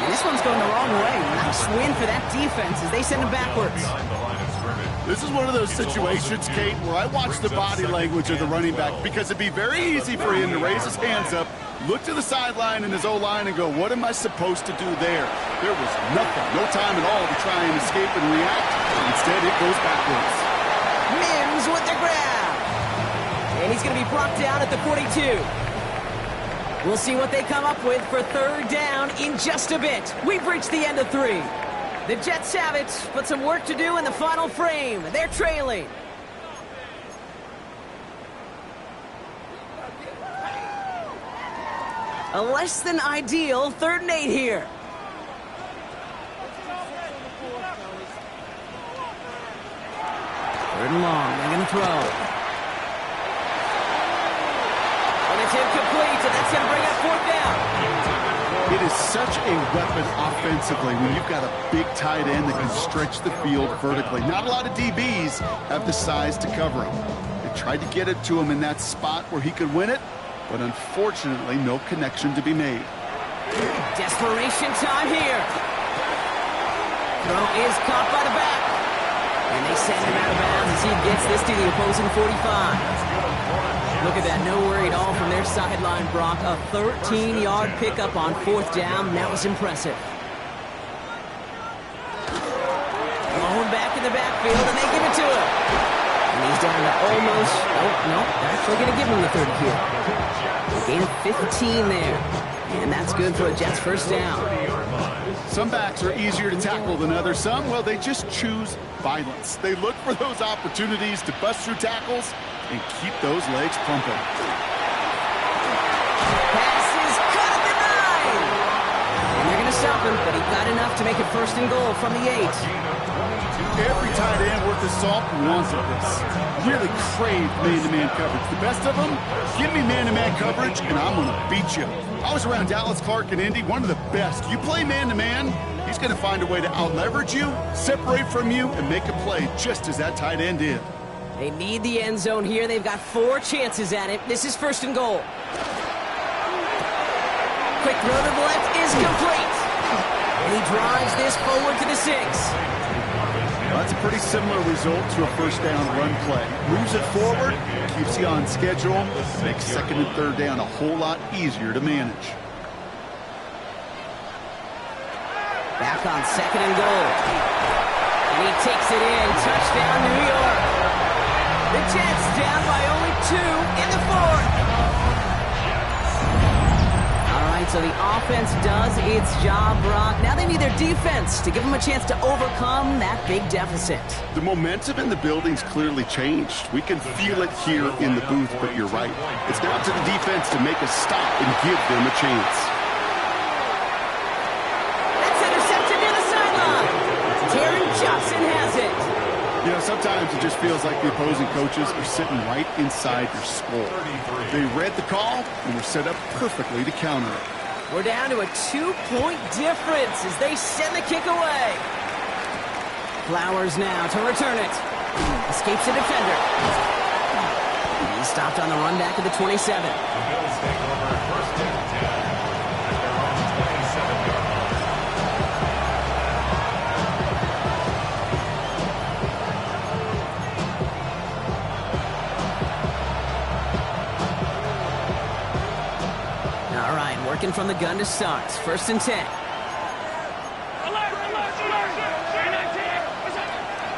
Speaker 3: And this one's going the wrong way. Nice win for that defense as they send him backwards.
Speaker 4: This is one of those situations, Kate, where I watch the body language of the running back because it'd be very easy for him to raise his hands up, look to the sideline in his O-line and go, what am I supposed to do there? There was nothing, no time at all to try and escape and react. Instead, it goes backwards.
Speaker 3: Mims with the grab. And he's going to be brought down at the 42. We'll see what they come up with for third down in just a bit. We've reached the end of 3. The Jets have it, but some work to do in the final frame. They're trailing. A less than ideal 3rd and 8 here. Third and long, they're going to throw. And it's incomplete, and that's going to bring up 4th down.
Speaker 4: It is such a weapon offensively when you've got a big tight end that can stretch the field vertically. Not a lot of DBs have the size to cover him. They tried to get it to him in that spot where he could win it, but unfortunately, no connection to be made.
Speaker 3: Desperation time here. Throw is caught by the back. And they send him out of bounds as he gets this to the opposing 45. Look at that, no worry at all from their sideline, Brock. A 13-yard pickup on 4th down. That was impressive. Going back in the backfield, and they give it to him. And he's down to almost... Oh, no, they're actually going to give him the 30 here. A gain of 15 there. And that's good for a Jets first down.
Speaker 4: Some backs are easier to tackle than others. Some, well, they just choose violence. They look for those opportunities to bust through tackles and keep those legs pumping.
Speaker 3: Pass is cut at the 9. And they're going to stop him, but he got enough to make it 1st and goal from the 8.
Speaker 4: Every tight end worth his salt wants this. Really crave man-to-man coverage. The best of them, give me man-to-man coverage, and I'm going to beat you. I was around Dallas Clark and Indy, one of the best. You play man-to-man, he's going to find a way to out-leverage you, separate from you, and make a play just as that tight end did.
Speaker 3: They need the end zone here. They've got 4 chances at it. This is 1st and goal. Quick throw to the left is complete. And he drives this forward to the 6.
Speaker 4: Well, that's a pretty similar result to a first down run play. Moves it forward, keeps you on schedule, makes 2nd and 3rd down a whole lot easier to manage.
Speaker 3: Back on 2nd and goal. And he takes it in. Touchdown, New York. The Jets down by only 2 in the 4th. All right, so the offense does its job, Brock. Now they need their defense to give them a chance to overcome that big deficit.
Speaker 4: The momentum in the building's clearly changed. We can feel it here in the booth, but you're right. It's down to the defense to make a stop and give them a chance.
Speaker 3: That's intercepted near the sideline. Taron Johnson has it.
Speaker 4: You know, sometimes it just feels like the opposing coaches are sitting right inside your skull. They read the call and were set up perfectly to counter it.
Speaker 3: We're down to a 2-point difference as they send the kick away. Flowers now to return it. Escapes the defender. He's stopped on the run back at the 27.
Speaker 5: The Bills take over 1st and 10 at their own 27-yard line.
Speaker 3: All right, working from the gun to start. 1st and 10.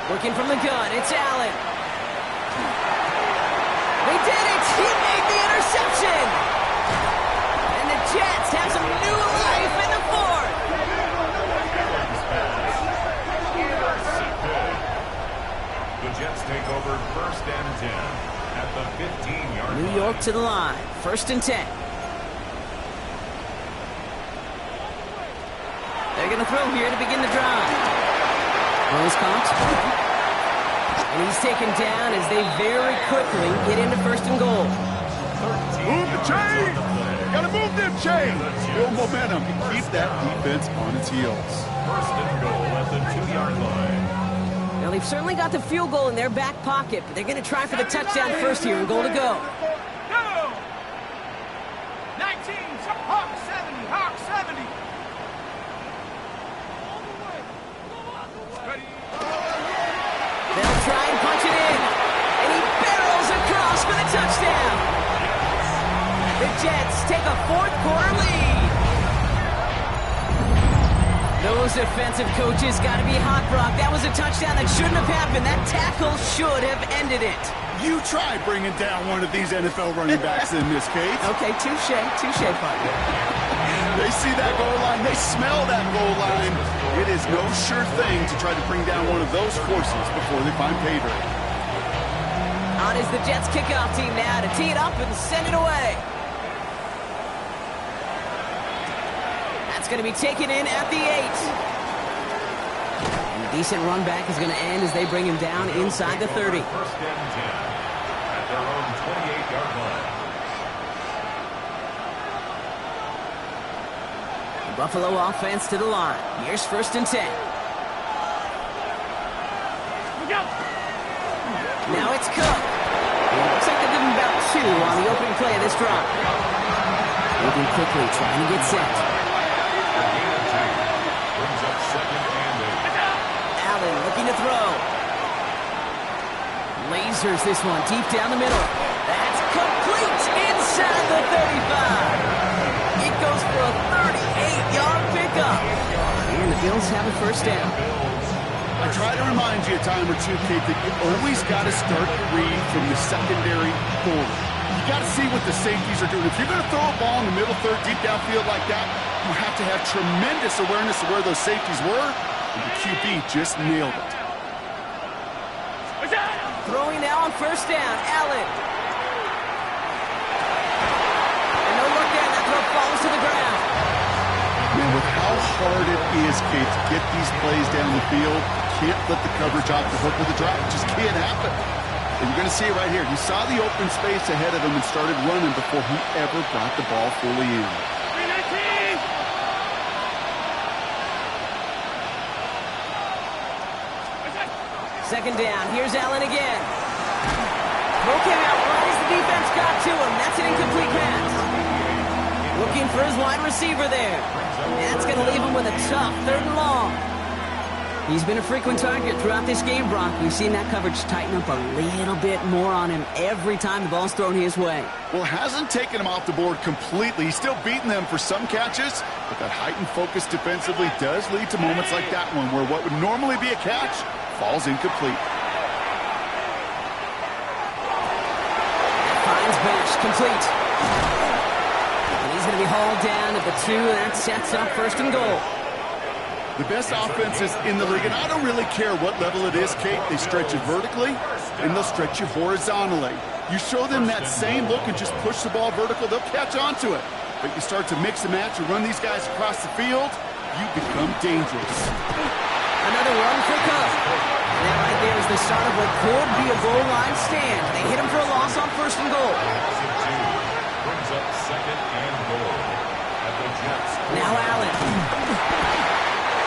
Speaker 3: Working from the gun, it's Allen. They did it! He made the interception! And the Jets have some new life in the 4th!
Speaker 5: The Jets take over 1st and 10 at the 15-yard line.
Speaker 3: New York to the line. 1st and 10. They're going to throw here to begin the drive. Rose caught. And he's taken down as they very quickly get into 1st and goal.
Speaker 5: 13
Speaker 4: Move the chains! Gotta move them chains! Build momentum and keep that defense on its heels.
Speaker 5: First and goal at the 2-yard line.
Speaker 3: Now, they've certainly got the field goal in their back pocket, but they're going to try for the touchdown first here and goal to go.
Speaker 1: 19, Hawk 70, Hawk 70.
Speaker 3: They'll try and punch it in, and he barrels across for the touchdown. The Jets take a fourth-quarter lead. Those defensive coaches got to be hot, Brock. That was a touchdown that shouldn't have happened. That tackle should have ended it.
Speaker 4: You try bringing down one of these NFL running backs in this case.
Speaker 3: Okay, touche, partner.
Speaker 4: They see that goal line. They smell that goal line. It is no sure thing to try to bring down one of those horses before they find pay dirt.
Speaker 3: On is the Jets kickoff team now to tee it up and send it away. That's going to be taken in at the 8. And a decent run back is going to end as they bring him down inside the 30.
Speaker 5: First and 10 at their own 28-yard line.
Speaker 3: The Buffalo offense to the line. Here's first and 10. Now it's Cook. It looks like they'll give him about 2 on the opening play of this drive. Moving quickly, trying to get set.
Speaker 5: Brings up second and 8.
Speaker 3: Allen looking to throw. Lasers this one deep down the middle. That's complete inside the 35. It goes for a 38-yard pickup. And the Bills have a first down.
Speaker 4: I try to remind you a time or two, Kate, that you always got to start your read from the secondary forward. You got to see what the safeties are doing. If you're going to throw a ball in the middle third, deep downfield like that, you have to have tremendous awareness of where those safeties were, and the QB just nailed it.
Speaker 3: Throwing now on first down, Allen. And no look there, that throw falls to the ground.
Speaker 4: Man, with how hard it is, Kate, to get these plays down the field, can't let the coverage off the hook with a drop. It just can't happen. And you're going to see it right here. He saw the open space ahead of him and started running before he ever brought the ball fully in.
Speaker 3: Second down, here's Allen again. Throw came out right as the defense got to him. That's an incomplete pass. Looking for his wide receiver there. That's going to leave him with a tough 3rd and long. He's been a frequent target throughout this game, Brock. We've seen that coverage tighten up a little bit more on him every time the ball's thrown his way.
Speaker 4: Well, it hasn't taken him off the board completely. He's still beating them for some catches, but that heightened focus defensively does lead to moments like that one where what would normally be a catch falls incomplete.
Speaker 3: Finds Bash complete. And he's going to be hauled down at the 2, and that sets up first and goal.
Speaker 4: The best offenses in the league, and I don't really care what level it is, Kate, they stretch you vertically, and they'll stretch you horizontally. You show them that same look and just push the ball vertical, they'll catch onto it. But you start to mix and match and run these guys across the field, you become dangerous.
Speaker 3: Another run for Cook. And that right there is the start of what could be a goal line stand. They hit him for a loss on first and goal.
Speaker 5: Brings up second and goal at the Jets.
Speaker 3: Now Allen.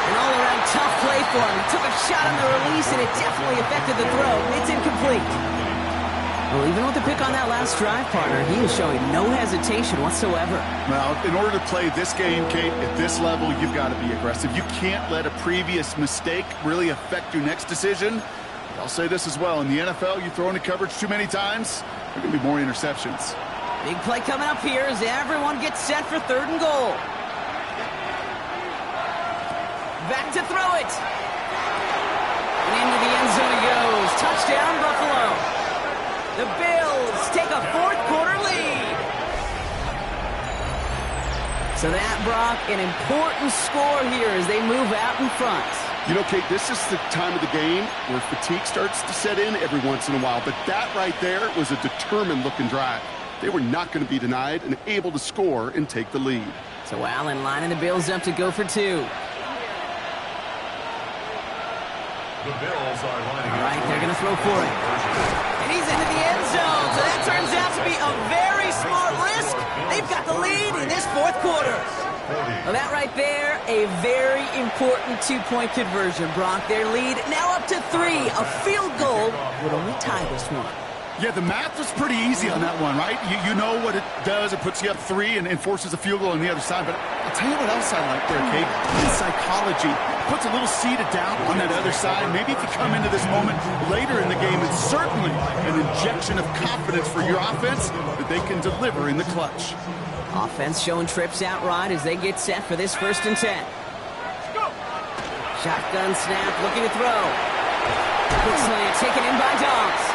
Speaker 3: An all-around tough play for him. He took a shot on the release, and it definitely affected the throw. It's incomplete. Well, even with the pick on that last drive, partner, he was showing no hesitation whatsoever.
Speaker 4: Well, in order to play this game, Kate, at this level, you've got to be aggressive. You can't let a previous mistake really affect your next decision. But I'll say this as well. In the NFL, you throw into coverage too many times, there are going to be more interceptions.
Speaker 3: Big play coming up here as everyone gets set for 3rd and goal. Back to throw it. And into the end zone it goes. Touchdown, Buffalo. The Bills take a 4th-quarter lead. So that, Brock, an important score here as they move out in front.
Speaker 4: You know, Kate, this is the time of the game where fatigue starts to set in every once in a while. But that right there was a determined-looking drive. They were not going to be denied and able to score and take the lead.
Speaker 3: So Allen lining the Bills up to go for 2.
Speaker 5: The Bills are lining
Speaker 3: All right, they're going to throw for it. And he's into the end zone, so that turns out to be a very smart right there, a very important two-point conversion. Brock, their lead now up to 3. A field goal would only tie this one.
Speaker 4: Yeah, the math was pretty easy on that one, right? You know what it does. It puts you up 3 and forces a field goal on the other side. But I'll tell you what else I like there, Kate. In psychology, puts a little seed of doubt on that other side. Maybe if you come into this moment later in the game, it's certainly an injection of confidence for your offense that they can deliver in the clutch.
Speaker 3: Offense showing trips out right as they get set for this 1st and 10. Shotgun snap, looking to throw. Quick slant taken in by Dobbs.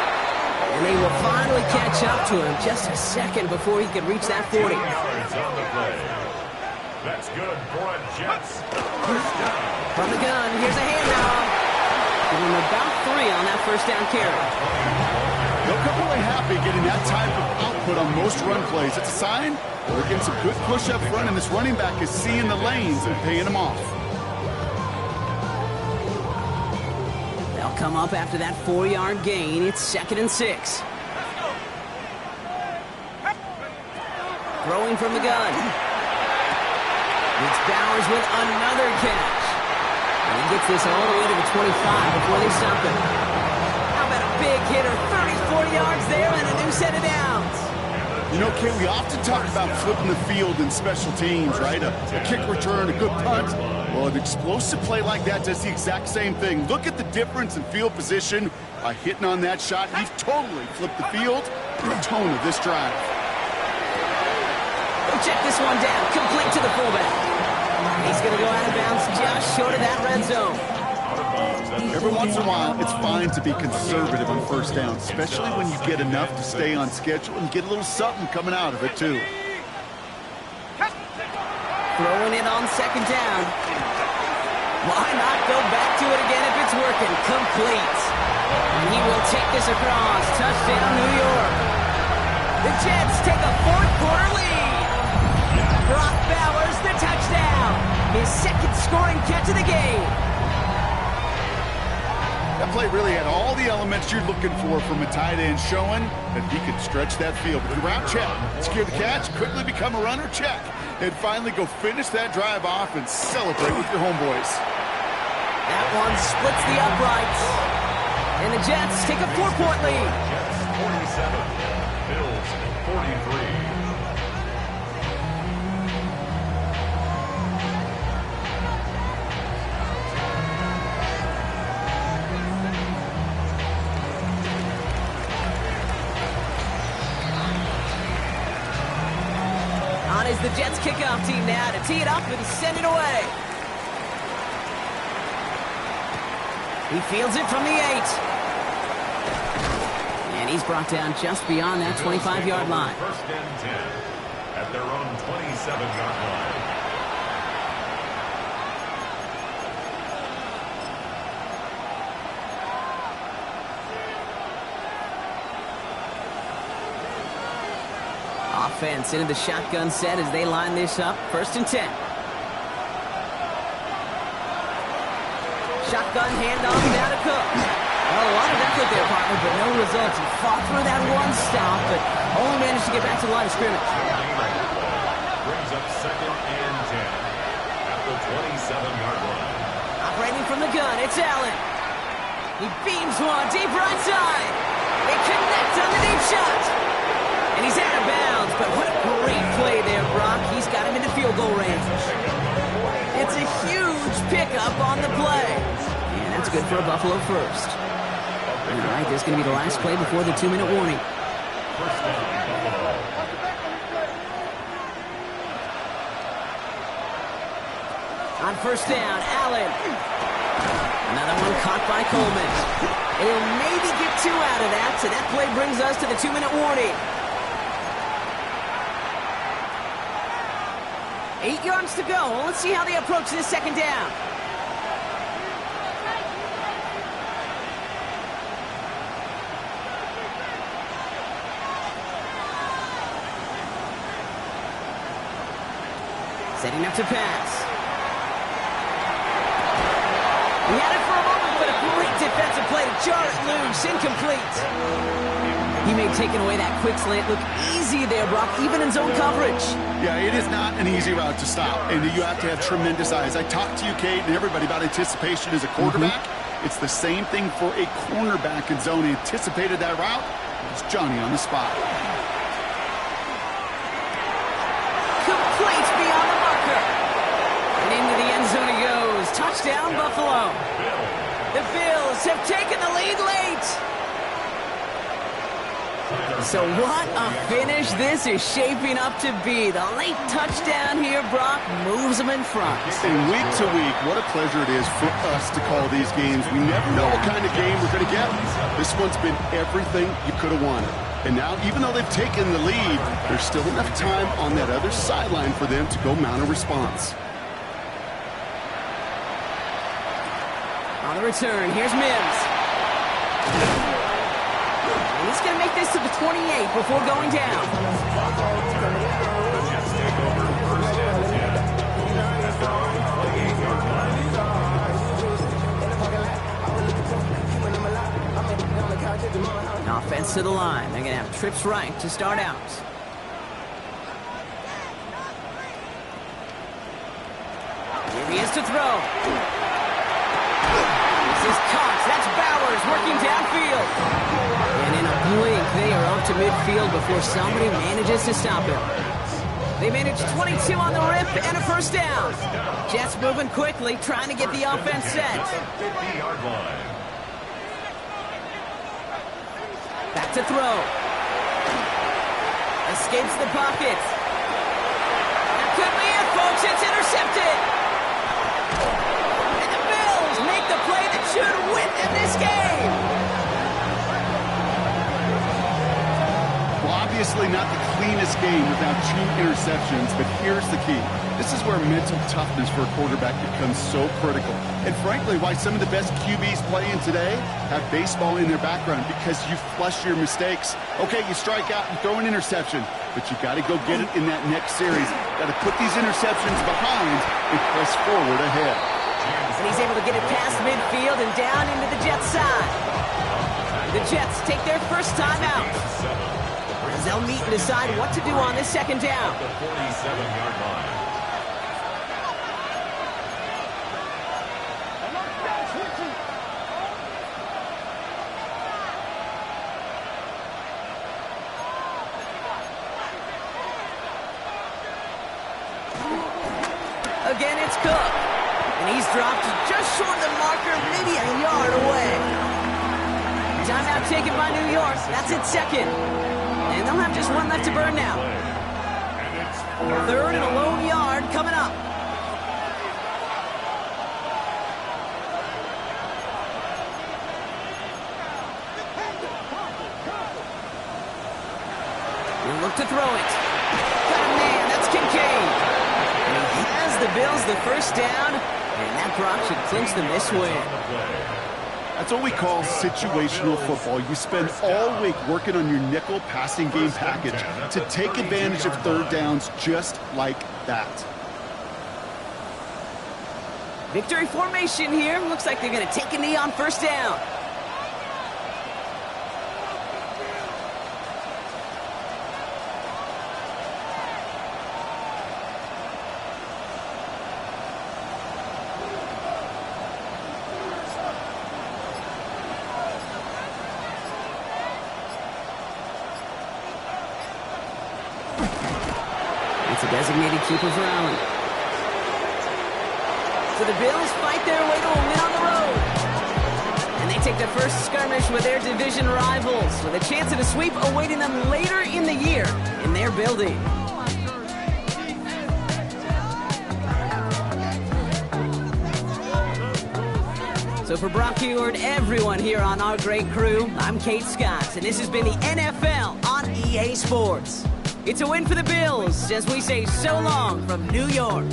Speaker 3: And they will finally catch up to him just a second before he could reach that 40.
Speaker 5: 2 yards on the play. That's good for a Jets. First down.
Speaker 3: From the gun, here's a handoff. Give him about 3 on that 1st down carry.
Speaker 4: They'll come away happy getting that type of output on most run plays. It's a sign they're getting some good push up front, and this running back is seeing the lanes and paying them off.
Speaker 3: They'll come up after that 4-yard gain. It's 2nd and 6. Throwing from the gun. It's Bowers with another catch. And he gets this all the way to the 25 before they stop him. How about a big hitter? 30, 40 yards there and a new set of downs.
Speaker 4: You know, Kate, we often talk about flipping the field in special teams, right? A kick return, a good punt. Well, an explosive play like that does the exact same thing. Look at the difference in field position by hitting on that shot. He's totally flipped the field and the tone of this drive.
Speaker 3: We'll check this one down. Complete to the fullback. He's going to go out of bounds just short of that red zone.
Speaker 4: Every once in a while, it's fine to be conservative on 1st down, especially when you get enough to stay on schedule and get a little something coming out of it, too.
Speaker 3: Throwing it on 2nd down. Why not go back to it again if it's working? Complete. And he will take this across. Touchdown, New York. The Jets take a 4th-quarter lead. Brock Bowers, the touchdown. His 2nd scoring catch of the game.
Speaker 4: That play really had all the elements you're looking for from a tight end, showing that he could stretch that field. With the route, check. Secure the catch, quickly become a runner, check. And finally go finish that drive off and celebrate with your homeboys.
Speaker 3: That one splits the uprights. And the Jets take a 4-point lead.
Speaker 5: Jets 47, Bills 43.
Speaker 3: Is the Jets kickoff team now to tee it up and send it away. He fields it from the 8. And he's brought down just beyond that 25-yard line.
Speaker 5: 1st and 10 at their own 27-yard line.
Speaker 3: Offense into the shotgun set as they line this up. 1st and 10. Shotgun handoff down to Cook. Well, a lot of effort there, partner, but no results. He fought through that one stop, but only managed to get back to the line of scrimmage.
Speaker 5: Brings up 2nd and 10 at the 27-yard line.
Speaker 3: Operating from the gun, it's Allen. He beams one deep right side. They connect on the deep shot. And he's out of bounds, but what a great play there, Brock. He's got him into field goal range. It's a huge pickup on the play. And that's good for a Buffalo first. All right, this is going to be the last play before the 2-minute warning.
Speaker 5: First down, Buffalo.
Speaker 3: On 1st down, Allen. Another one caught by Coleman. They'll maybe get 2 out of that, so that play brings us to the 2-minute warning. 8 yards to go. Well, let's see how they approach this 2nd down. Setting up to pass. He had it for a moment, but a great defensive play to jar it loose. Incomplete. He made taking away that quick slant look easy there, Brock, even in zone coverage.
Speaker 4: Yeah, it is not an easy route to stop, and you have to have tremendous eyes. I talked to you, Kate, and everybody about anticipation as a quarterback. It's the same thing for a cornerback in zone. He anticipated that route. It's Johnny on the spot.
Speaker 3: Complete beyond the marker. And into the end zone he goes. Touchdown, Buffalo. The Bills have taken the lead late. So what a finish this is shaping up to be. The late touchdown here, Brock, moves them in front.
Speaker 4: And week to week, what a pleasure it is for us to call these games. We never know what kind of game we're going to get. This one's been everything you could have wanted. And now, even though they've taken the lead, there's still enough time on that other sideline for them to go mount a response.
Speaker 3: On the return, here's Mims. And he's going to make this to the 28 before going down.
Speaker 5: The Jets take over first and 10. From the 8-yard line.
Speaker 3: An offense to the line. They're going to have trips right to start out. Here he is to throw. This is Cox. That's Bowers working downfield. And in a blink, they are up to midfield before somebody manages to stop him. They manage 22 on the rip and a first down. Jets moving quickly, trying to get the offense set.
Speaker 5: 50-yard line.
Speaker 3: Back to throw. Escapes the pocket. That could be it, folks. It's intercepted. And the Bills make the play that should win them this game.
Speaker 4: Obviously not the cleanest game without 2 interceptions, but here's the key. This is where mental toughness for a quarterback becomes so critical. And frankly, why some of the best QBs playing today have baseball in their background, because you flush your mistakes. Okay, you strike out and throw an interception, but you got to go get it in that next series. Got to put these interceptions behind and press forward ahead.
Speaker 3: And he's able to get it past midfield and down into the Jets side. The Jets take their first time out. They'll meet and decide what to do on this second down.
Speaker 5: The 47-yard line.
Speaker 3: Again, it's Cook. And he's dropped just short of the marker, maybe a yard away. Timeout taken by New York. That's its second. And they'll have just one left to burn now. Third and a lone yard coming up. He'll look to throw it. Got a man, that's Kincaid. And he has the Bills the first down, and that drop should clinch them this win.
Speaker 4: That's what we call situational football. You spend all week working on your nickel passing game package to take advantage of third downs just like that.
Speaker 3: Victory formation here. Looks like they're going to take a knee on first down. It's a designated keeper for Allen. So the Bills fight their way to a win on the road. And they take the first skirmish with their division rivals, with a chance at a sweep awaiting them later in the year in their building. So for Brock Huard, everyone here on our great crew, I'm Kate Scott, and this has been the NFL on EA Sports. It's a win for the Bills as we say so long from New York.